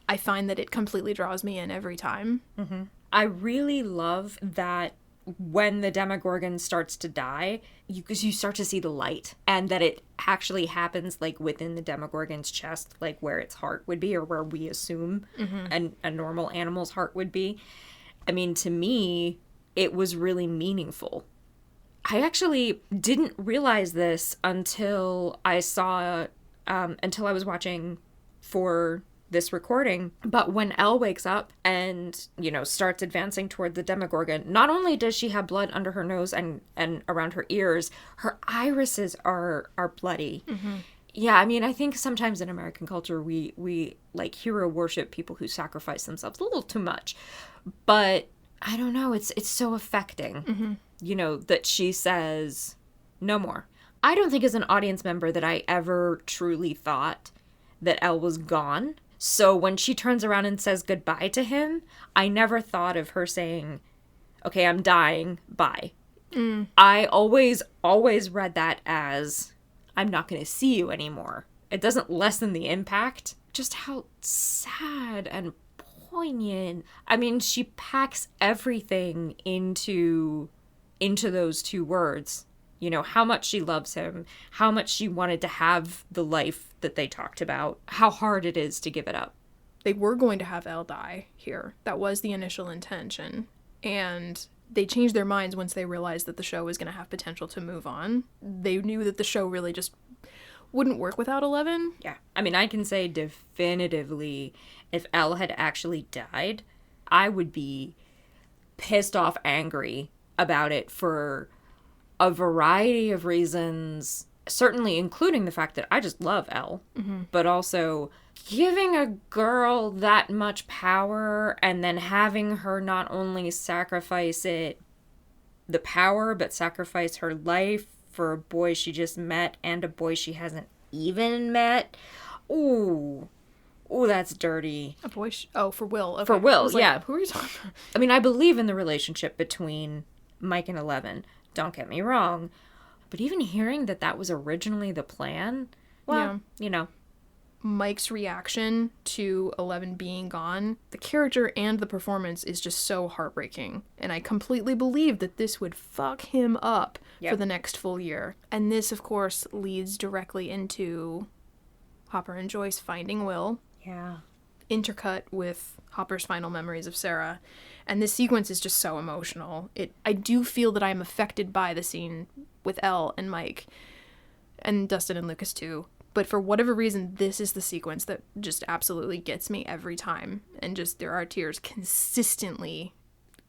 I find that it completely draws me in every time. Mm-hmm. I really love that when the Demogorgon starts to die, because you start to see the light, and that it actually happens like within the Demogorgon's chest, like where its heart would be, or where we assume a normal animal's heart would be. I mean, to me, it was really meaningful. I actually didn't realize this until I was watching for this recording. But when Elle wakes up and, you know, starts advancing toward the Demogorgon, not only does she have blood under her nose and around her ears, her irises are bloody. Mm-hmm. Yeah, I mean, I think sometimes in American culture we like hero worship people who sacrifice themselves a little too much. But I don't know, it's so affecting. Mm-hmm. You know, that she says, no more. I don't think as an audience member that I ever truly thought that Elle was gone. So when she turns around and says goodbye to him, I never thought of her saying, okay, I'm dying, bye. Mm. I always read that as, I'm not going to see you anymore. It doesn't lessen the impact. Just how sad and poignant. I mean, she packs everything into those two words. You know, how much she loves him, how much she wanted to have the life that they talked about, how hard it is to give it up. They were going to have Elle die here. That was the initial intention. And they changed their minds once they realized that the show was going to have potential to move on. They knew that the show really just wouldn't work without 11. Yeah. I mean, I can say definitively, if Elle had actually died, I would be pissed off, angry about it for a variety of reasons, certainly including the fact that I just love Elle, but also giving a girl that much power and then having her not only sacrifice the power, but sacrifice her life for a boy she just met and a boy she hasn't even met. Ooh, that's dirty. A boy? For Will. Okay. For Will, yeah. Who are you talking about? I mean, I believe in the relationship between Mike and 11. Don't get me wrong. But even hearing that was originally the plan, well, you know. Mike's reaction to 11 being gone, the character and the performance is just so heartbreaking. And I completely believe that this would fuck him up for the next full year. And this, of course, leads directly into Hopper and Joyce finding Will. Yeah. Intercut with Hopper's final memories of Sarah. And this sequence is just so emotional. I do feel that I'm affected by the scene with Elle and Mike, and Dustin and Lucas too. But for whatever reason, this is the sequence that just absolutely gets me every time. And just, there are tears consistently.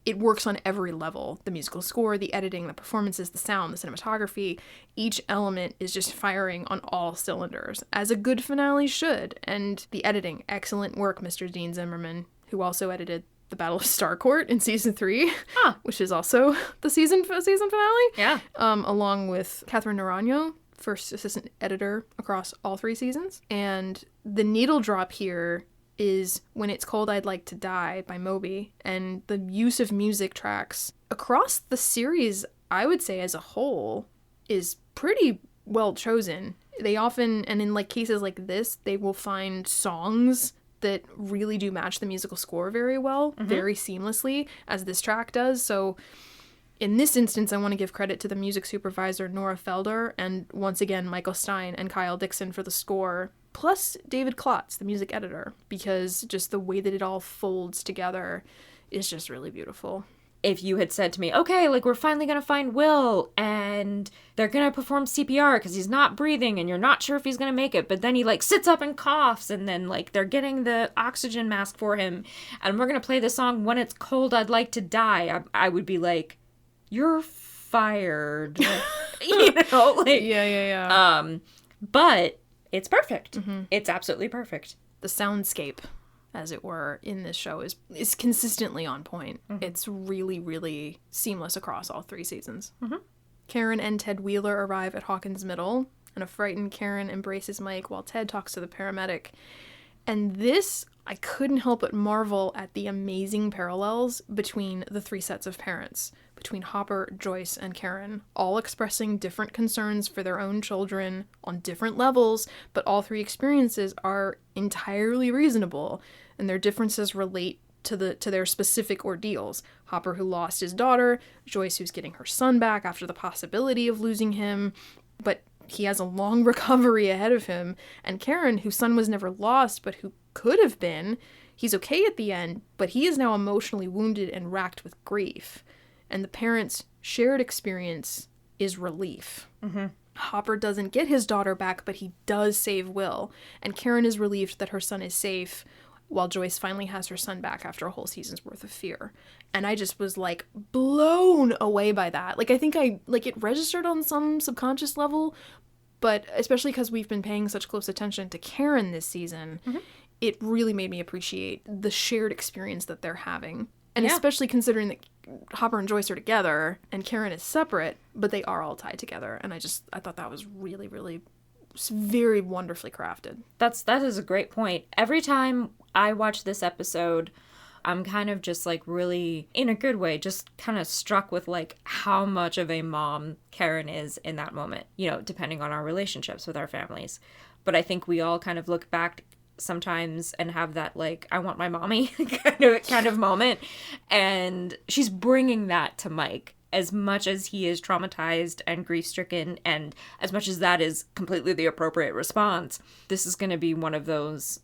It works on every level. The musical score, the editing, the performances, the sound, the cinematography. Each element is just firing on all cylinders, as a good finale should. And the editing, excellent work, Mr. Dean Zimmerman, who also edited the Battle of Starcourt in season 3, Huh. which is also the season finale. Yeah. Along with Catherine Naranjo, first assistant editor across all 3 seasons. And the needle drop here is When It's Cold I'd Like to Die by Moby, and the use of music tracks across the series, I would say as a whole, is pretty well chosen. They often, and in like cases like this, they will find songs that really do match the musical score very well, very seamlessly, as this track does. So in this instance, I want to give credit to the music supervisor, Nora Felder, and once again, Michael Stein and Kyle Dixon for the score, plus David Klotz, the music editor, because just the way that it all folds together is just really beautiful. If you had said to me, okay, like, we're finally going to find Will, and they're going to perform CPR because he's not breathing, and you're not sure if he's going to make it, but then he, like, sits up and coughs, and then, like, they're getting the oxygen mask for him, and we're going to play the song When It's Cold I'd Like to Die, I would be like, you're fired. You know? Like, Yeah. But it's perfect. It's absolutely perfect. The soundscape, as it were, in this show is consistently on point. It's really, really seamless across all 3 seasons. Karen and Ted Wheeler arrive at Hawkins Middle, and a frightened Karen embraces Mike while Ted talks to the paramedic. And this, I couldn't help but marvel at the amazing parallels between the 3 sets of parents, between Hopper, Joyce, and Karen, all expressing different concerns for their own children on different levels, but all 3 experiences are entirely reasonable, and their differences relate to their specific ordeals. Hopper, who lost his daughter, Joyce, who's getting her son back after the possibility of losing him, but he has a long recovery ahead of him, and Karen, whose son was never lost, but who could have been. He's okay at the end, but he is now emotionally wounded and racked with grief. And the parents' shared experience is relief. Hopper doesn't get his daughter back, but he does save Will. And Karen is relieved that her son is safe, while Joyce finally has her son back after a whole season's worth of fear. And I just was, like, blown away by that. Like, I think it registered on some subconscious level, but especially because we've been paying such close attention to Karen this season, it really made me appreciate the shared experience that they're having. And especially considering that Hopper and Joyce are together and Karen is separate, but they are all tied together. And I thought that was really, really very wonderfully crafted. That is a great point. Every time I watch this episode, I'm kind of just, like, really, in a good way, just kind of struck with, like, how much of a mom Karen is in that moment, you know, depending on our relationships with our families. But I think we all kind of look back sometimes and have that, like, I want my mommy kind of moment. And she's bringing that to Mike, as much as he is traumatized and grief-stricken, and as much as that is completely the appropriate response. This is going to be one of those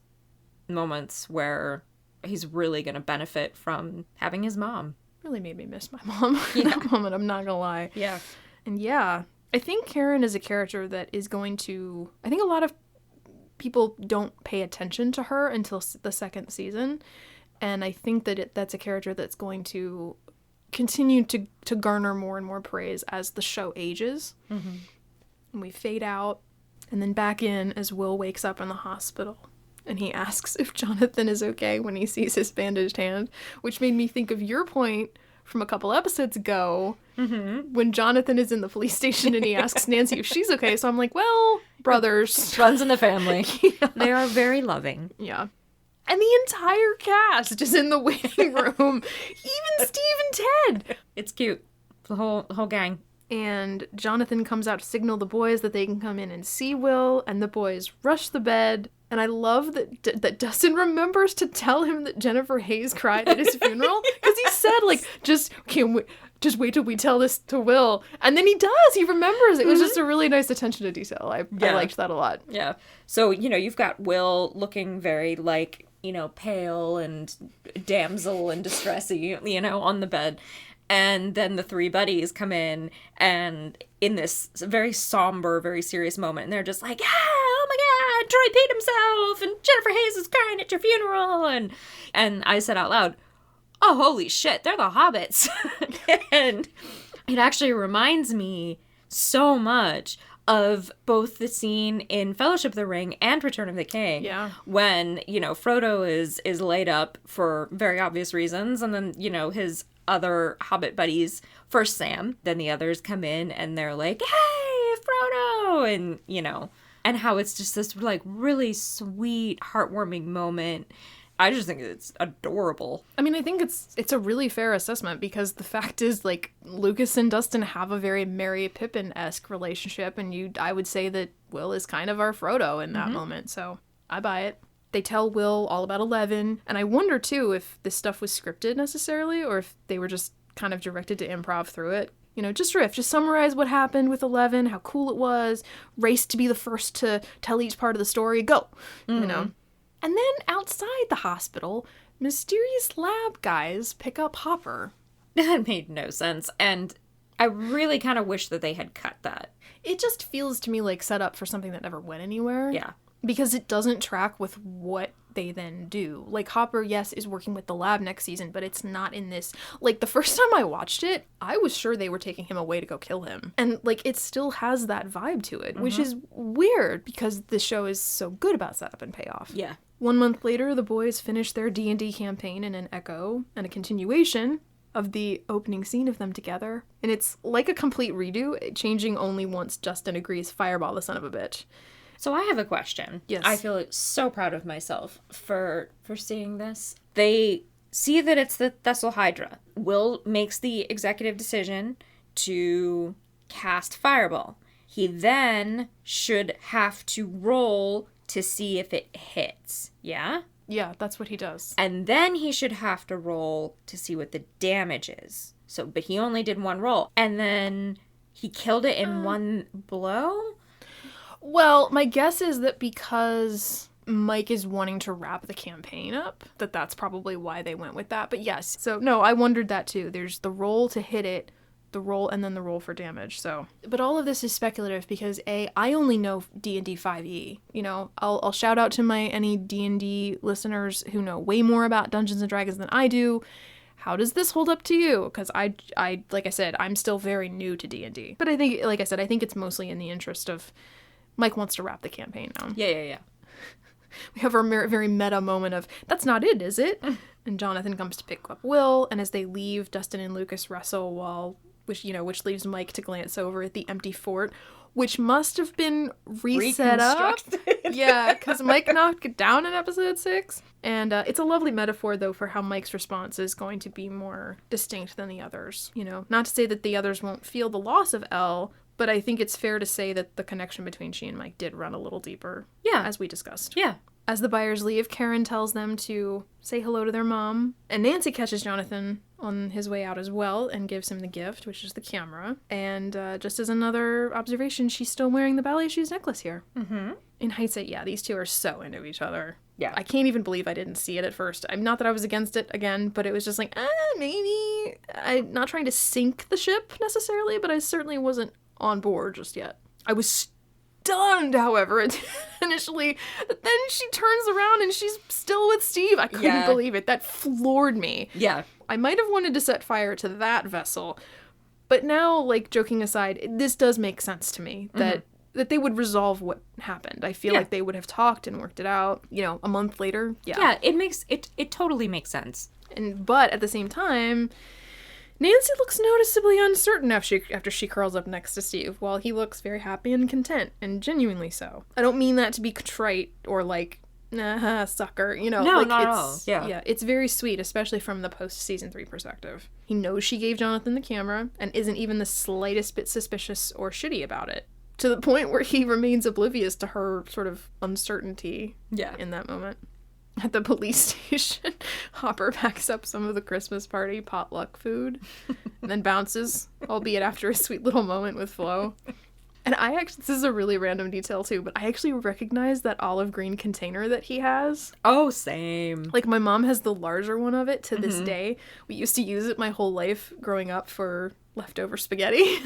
moments where he's really going to benefit from having his mom. Really made me miss my mom in that moment, I'm not gonna lie. Yeah. And yeah, I think Karen is a character that is going to... I think a lot of people don't pay attention to her until the 2nd season. And I think that that's a character that's going to continue to garner more and more praise as the show ages. And we fade out and then back in as Will wakes up in the hospital. And he asks if Jonathan is okay when he sees his bandaged hand, which made me think of your point from a couple episodes ago when Jonathan is in the police station and he asks Nancy if she's okay. So I'm like, well, brothers. Runs in the family. They are very loving. Yeah. And the entire cast is in the waiting room. Even Steve and Ted. It's cute. The whole gang. And Jonathan comes out to signal the boys that they can come in and see Will, and the boys rush the bed. And I love that Dustin remembers to tell him that Jennifer Hayes cried at his funeral, because he said, like, just wait till we tell this to Will. And then he does. He remembers. It was just a really nice attention to detail. I liked that a lot. Yeah. So, you know, you've got Will looking very, like, you know, pale and damsel and distressy, you know, on the bed. And then the 3 buddies come in, and in this very somber, very serious moment, and they're just like, oh my God, Troy peed himself, and Jennifer Hayes is crying at your funeral. And I said out loud, oh, holy shit, they're the Hobbits. And it actually reminds me so much of both the scene in Fellowship of the Ring and Return of the King. Yeah. When, Frodo is laid up for very obvious reasons, and then, his other Hobbit buddies, first Sam, then the others come in and they're like, hey, Frodo! And how it's just this, like, really sweet, heartwarming moment. I just think it's adorable. I mean, I think it's a really fair assessment, because the fact is, like, Lucas and Dustin have a very Merry Pippin-esque relationship, and I would say that Will is kind of our Frodo in that moment, so I buy it. They tell Will all about Eleven, and I wonder, too, if this stuff was scripted necessarily, or if they were just kind of directed to improv through it. Just summarize what happened with Eleven, how cool it was, race to be the first to tell each part of the story, go, And then outside the hospital, mysterious lab guys pick up Hopper. That made no sense, and I really kind of wish that they had cut that. It just feels to me like set up for something that never went anywhere. Yeah. Because it doesn't track with what they then do. Like, Hopper, yes, is working with the lab next season, but it's not in this. Like, the first time I watched it, I was sure they were taking him away to go kill him. And, like, it still has that vibe to it, which is weird because the show is so good about setup and payoff. Yeah. 1 month later, the boys finish their D&D campaign in an echo and a continuation of the opening scene of them together. And it's like a complete redo, changing only once Justin agrees Fireball the son of a bitch. So I have a question. Yes. I feel so proud of myself for seeing this. They see that it's the Thessal Hydra. Will makes the executive decision to cast Fireball. He then should have to roll to see if it hits. Yeah? Yeah, that's what he does. And then he should have to roll to see what the damage is. But he only did one roll. And then he killed it in one blow? Well, my guess is that because Mike is wanting to wrap the campaign up, that's probably why they went with that. But yes, so no, I wondered that too. There's the roll to hit it, the roll, and then the roll for damage. So, but all of this is speculative because I only know D&D 5e. I'll shout out to any D&D listeners who know way more about Dungeons and Dragons than I do. How does this hold up to you? Because I like I said, I'm still very new to D&D. But I think, like I said, I think it's mostly in the interest of Mike wants to wrap the campaign now. Yeah. We have our very meta moment of, that's not it, is it? And Jonathan comes to pick up Will, and as they leave, Dustin and Lucas wrestle which leaves Mike to glance over at the empty fort, which must have been reset up. Yeah, because Mike knocked it down in episode 6. And it's a lovely metaphor, though, for how Mike's response is going to be more distinct than the others. Not to say that the others won't feel the loss of Elle, but I think it's fair to say that the connection between she and Mike did run a little deeper. Yeah. As we discussed. Yeah. As the buyers leave, Karen tells them to say hello to their mom. And Nancy catches Jonathan on his way out as well and gives him the gift, which is the camera. And just as another observation, she's still wearing the ballet shoes necklace here. Mm-hmm. In hindsight, yeah, these two are so into each other. Yeah. I can't even believe I didn't see it at first. I'm not that I was against it again, but it was just like, maybe. I'm not trying to sink the ship necessarily, but I certainly wasn't on board just yet. I was stunned, however, initially. Then she turns around and she's still with Steve. I couldn't believe it. That floored me. Yeah. I might have wanted to set fire to that vessel. But now, like, joking aside, this does make sense to me that they would resolve what happened. I feel like they would have talked and worked it out, a month later. Yeah, it totally makes sense. But at the same time, Nancy looks noticeably uncertain after she curls up next to Steve, while he looks very happy and content, and genuinely so. I don't mean that to be contrite or like, nah, sucker, No, like, not at all. Yeah, it's very sweet, especially from the post-season 3 perspective. He knows she gave Jonathan the camera, and isn't even the slightest bit suspicious or shitty about it, to the point where he remains oblivious to her sort of uncertainty in that moment. At the police station, Hopper packs up some of the Christmas party potluck food and then bounces, albeit after a sweet little moment with Flo. And this is a really random detail too, but I actually recognize that olive green container that he has. Oh, same. Like, my mom has the larger one of it to this day. We used to use it my whole life growing up for leftover spaghetti.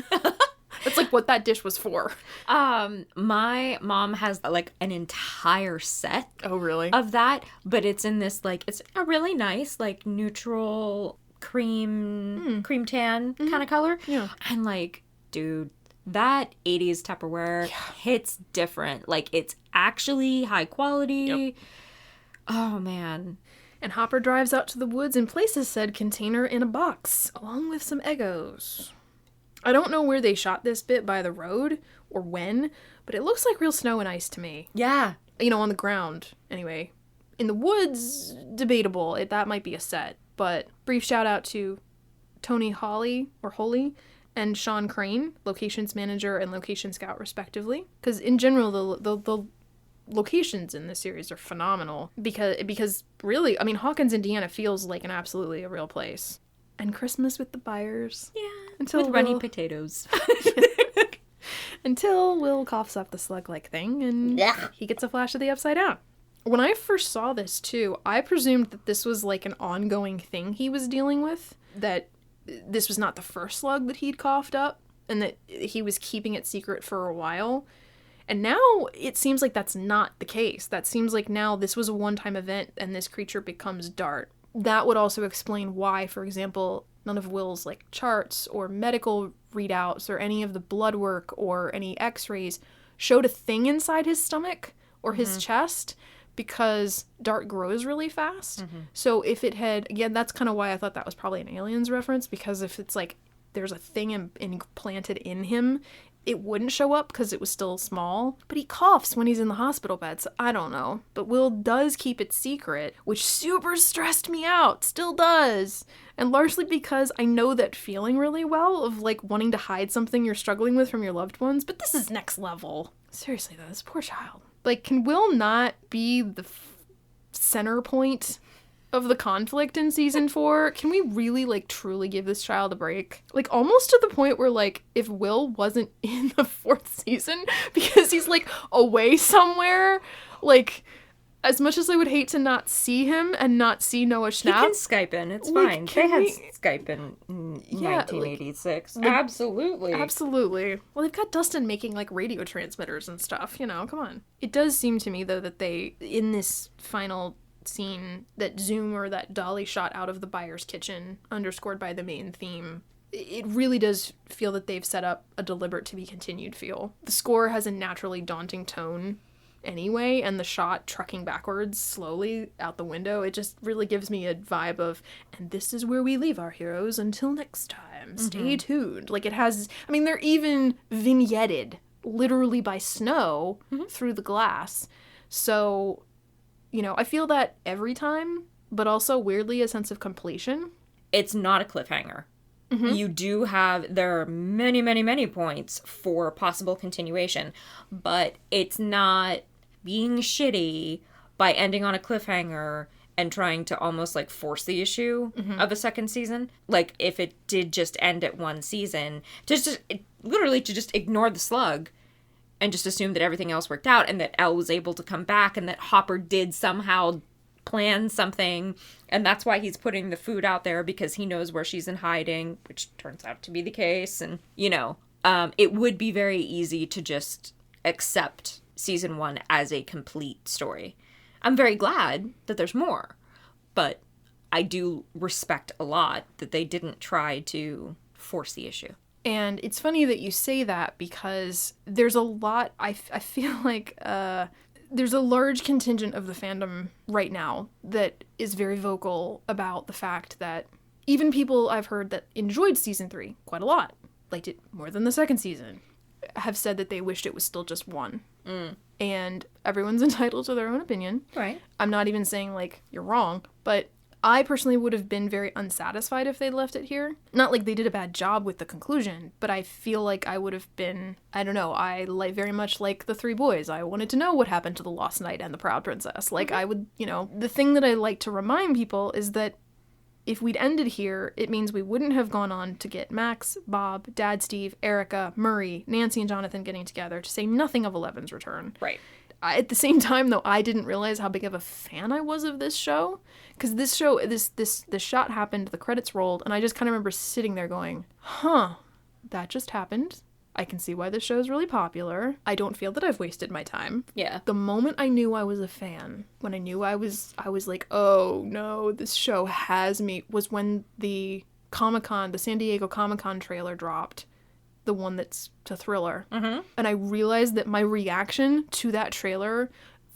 That's like what that dish was for. My mom has like an entire set. Oh, really? Of that, but it's in this like, it's a really nice like neutral cream tan kind of color. Yeah. And like, dude, that 80s Tupperware hits different. Like, it's actually high quality. Yep. Oh, man. And Hopper drives out to the woods and places said container in a box, along with some Eggos. I don't know where they shot this bit by the road or when, but it looks like real snow and ice to me. Yeah. You know, on the ground, anyway. In the woods, debatable. That might be a set. But brief shout out to Tony Holley and Sean Crane, locations manager and location scout respectively. Because in general, the locations in this series are phenomenal. Because really, I mean, Hawkins, Indiana feels like absolutely a real place. And Christmas with the Byers. Yeah. With runny potatoes. Until Will coughs up the slug-like thing and he gets a flash of the Upside Down. When I first saw this, too, I presumed that this was like an ongoing thing he was dealing with, that this was not the first slug that he'd coughed up, and that he was keeping it secret for a while. And now it seems like that's not the case. That seems like now this was a one-time event and this creature becomes Dart. That would also explain why, for example, none of Will's like charts or medical readouts or any of the blood work or any x-rays showed a thing inside his stomach or his chest, because Dart grows really fast. So if it had, again, that's kind of why I thought that was probably an Aliens reference, because if it's like there's a thing implanted in him, it wouldn't show up because it was still small. But he coughs when he's in the hospital bed, so I don't know. But Will does keep it secret, which super stressed me out, still does. And largely because I know that feeling really well of like wanting to hide something you're struggling with from your loved ones, but this is next level. Seriously though, this poor child. Like, can Will not be the center point of the conflict in season 4? Can we really, like, truly give this child a break? Like, almost to the point where, like, if Will wasn't in the 4th season because he's, like, away somewhere, like, as much as I would hate to not see him and not see Noah Schnapp. He can Skype in. It's fine. They had Skype in 1986. Absolutely. Absolutely. Well, they've got Dustin making, like, radio transmitters and stuff, you know, come on. It does seem to me, though, that they, in this final scene, that zoom or that dolly shot out of the Byers' kitchen, underscored by the main theme, it really does feel that they've set up a deliberate to be continued feel. The score has a naturally daunting tone anyway, and the shot trucking backwards slowly out the window, it just really gives me a vibe of, and this is where we leave our heroes until next time. Stay tuned. Like, it has, I mean, they're even vignetted literally by snow through the glass. So, you know, I feel that every time, but also weirdly a sense of completion. It's not a cliffhanger. You do have, there are many, many, many points for possible continuation, but it's not being shitty by ending on a cliffhanger and trying to almost like force the issue of a second season. Like, if it did just end at one season, literally to just ignore the slug and just assume that everything else worked out and that Elle was able to come back and that Hopper did somehow plan something, and that's why he's putting the food out there, because he knows where she's in hiding, which turns out to be the case. And, you know, it would be very easy to just accept season 1 as a complete story. I'm very glad that there's more, but I do respect a lot that they didn't try to force the issue. And it's funny that you say that, because there's a lot, I feel like, there's a large contingent of the fandom right now that is very vocal about the fact that even people I've heard that enjoyed season 3 quite a lot, liked it more than the second season, have said that they wished it was still just one. And everyone's entitled to their own opinion. Right. I'm not even saying, like, you're wrong, but I personally would have been very unsatisfied if they'd left it here. Not like they did a bad job with the conclusion, but I feel like I would have been, I don't know, I very much like the 3 boys. I wanted to know what happened to the Lost Knight and the Proud Princess. Like, I would, you know, the thing that I like to remind people is that if we'd ended here, it means we wouldn't have gone on to get Max, Bob, Dad Steve, Erica, Murray, Nancy and Jonathan getting together, to say nothing of Eleven's return. Right. At the same time, though, I didn't realize how big of a fan I was of this show. Because this show, this shot happened, the credits rolled, and I just kind of remember sitting there going, huh, that just happened. I can see why this show is really popular. I don't feel that I've wasted my time. Yeah. The moment I knew I was a fan, when I knew I was like, oh no, this show has me, was when the Comic-Con, the San Diego Comic-Con trailer dropped. the one that's a thriller. And I realized that my reaction to that trailer,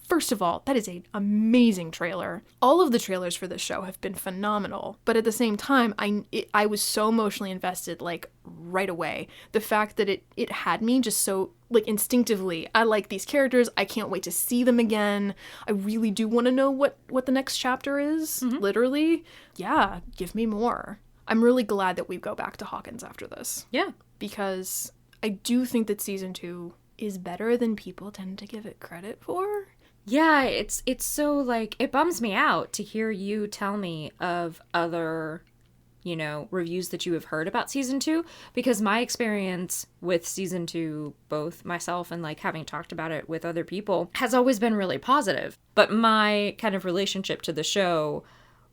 first of all, that is an amazing trailer. All of the trailers for this show have been phenomenal. But at the same time, I was so emotionally invested, like, right away. The fact that it had me just so, like, instinctively, I like these characters. I can't wait to see them again. I really do want to know what the next chapter is, literally. Yeah, give me more. I'm really glad that we go back to Hawkins after this. Yeah. Because I do think that season 2 is better than people tend to give it credit for. Yeah, it's so, like, it bums me out to hear you tell me of other, you know, reviews that you have heard about season 2, because my experience with season 2, both myself and, like, having talked about it with other people, has always been really positive. But my kind of relationship to the show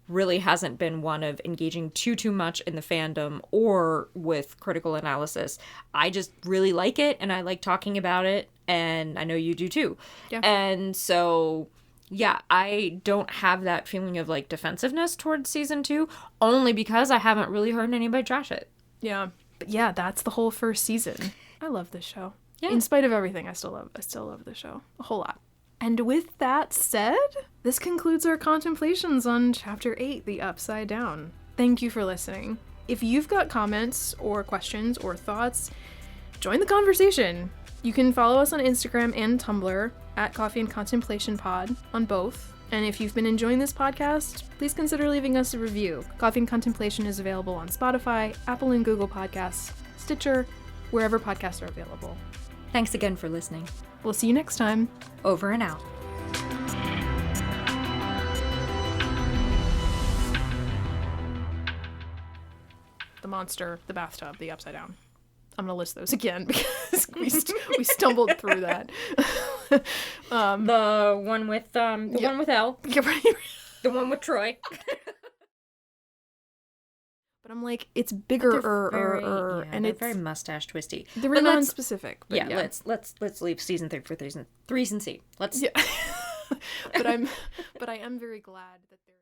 really hasn't been one of engaging too much in the fandom or with critical analysis. I just really like it, and I like talking about it, and I know you do too. Yeah. And so, yeah, I don't have that feeling of, like, defensiveness towards season 2, only because I haven't really heard anybody trash it. Yeah. But yeah, that's the whole first season. I love this show. Yeah. In spite of everything, I still love the show a whole lot. And with that said, this concludes our contemplations on Chapter 8, The Upside Down. Thank you for listening. If you've got comments or questions or thoughts, join the conversation. You can follow us on Instagram and Tumblr at Coffee and Contemplation Pod on both. And if you've been enjoying this podcast, please consider leaving us a review. Coffee and Contemplation is available on Spotify, Apple and Google Podcasts, Stitcher, wherever podcasts are available. Thanks again for listening. We'll see you next time. Over and out. The monster, the bathtub, the upside down. I'm going to list those again because we stumbled through that. The one with one with Elle. The one with Troy. But I'm like, it's bigger, and it's very mustache twisty. They're really non-specific. But yeah, let's leave season 3 for threes and C. Let's. Yeah. but I am very glad that there.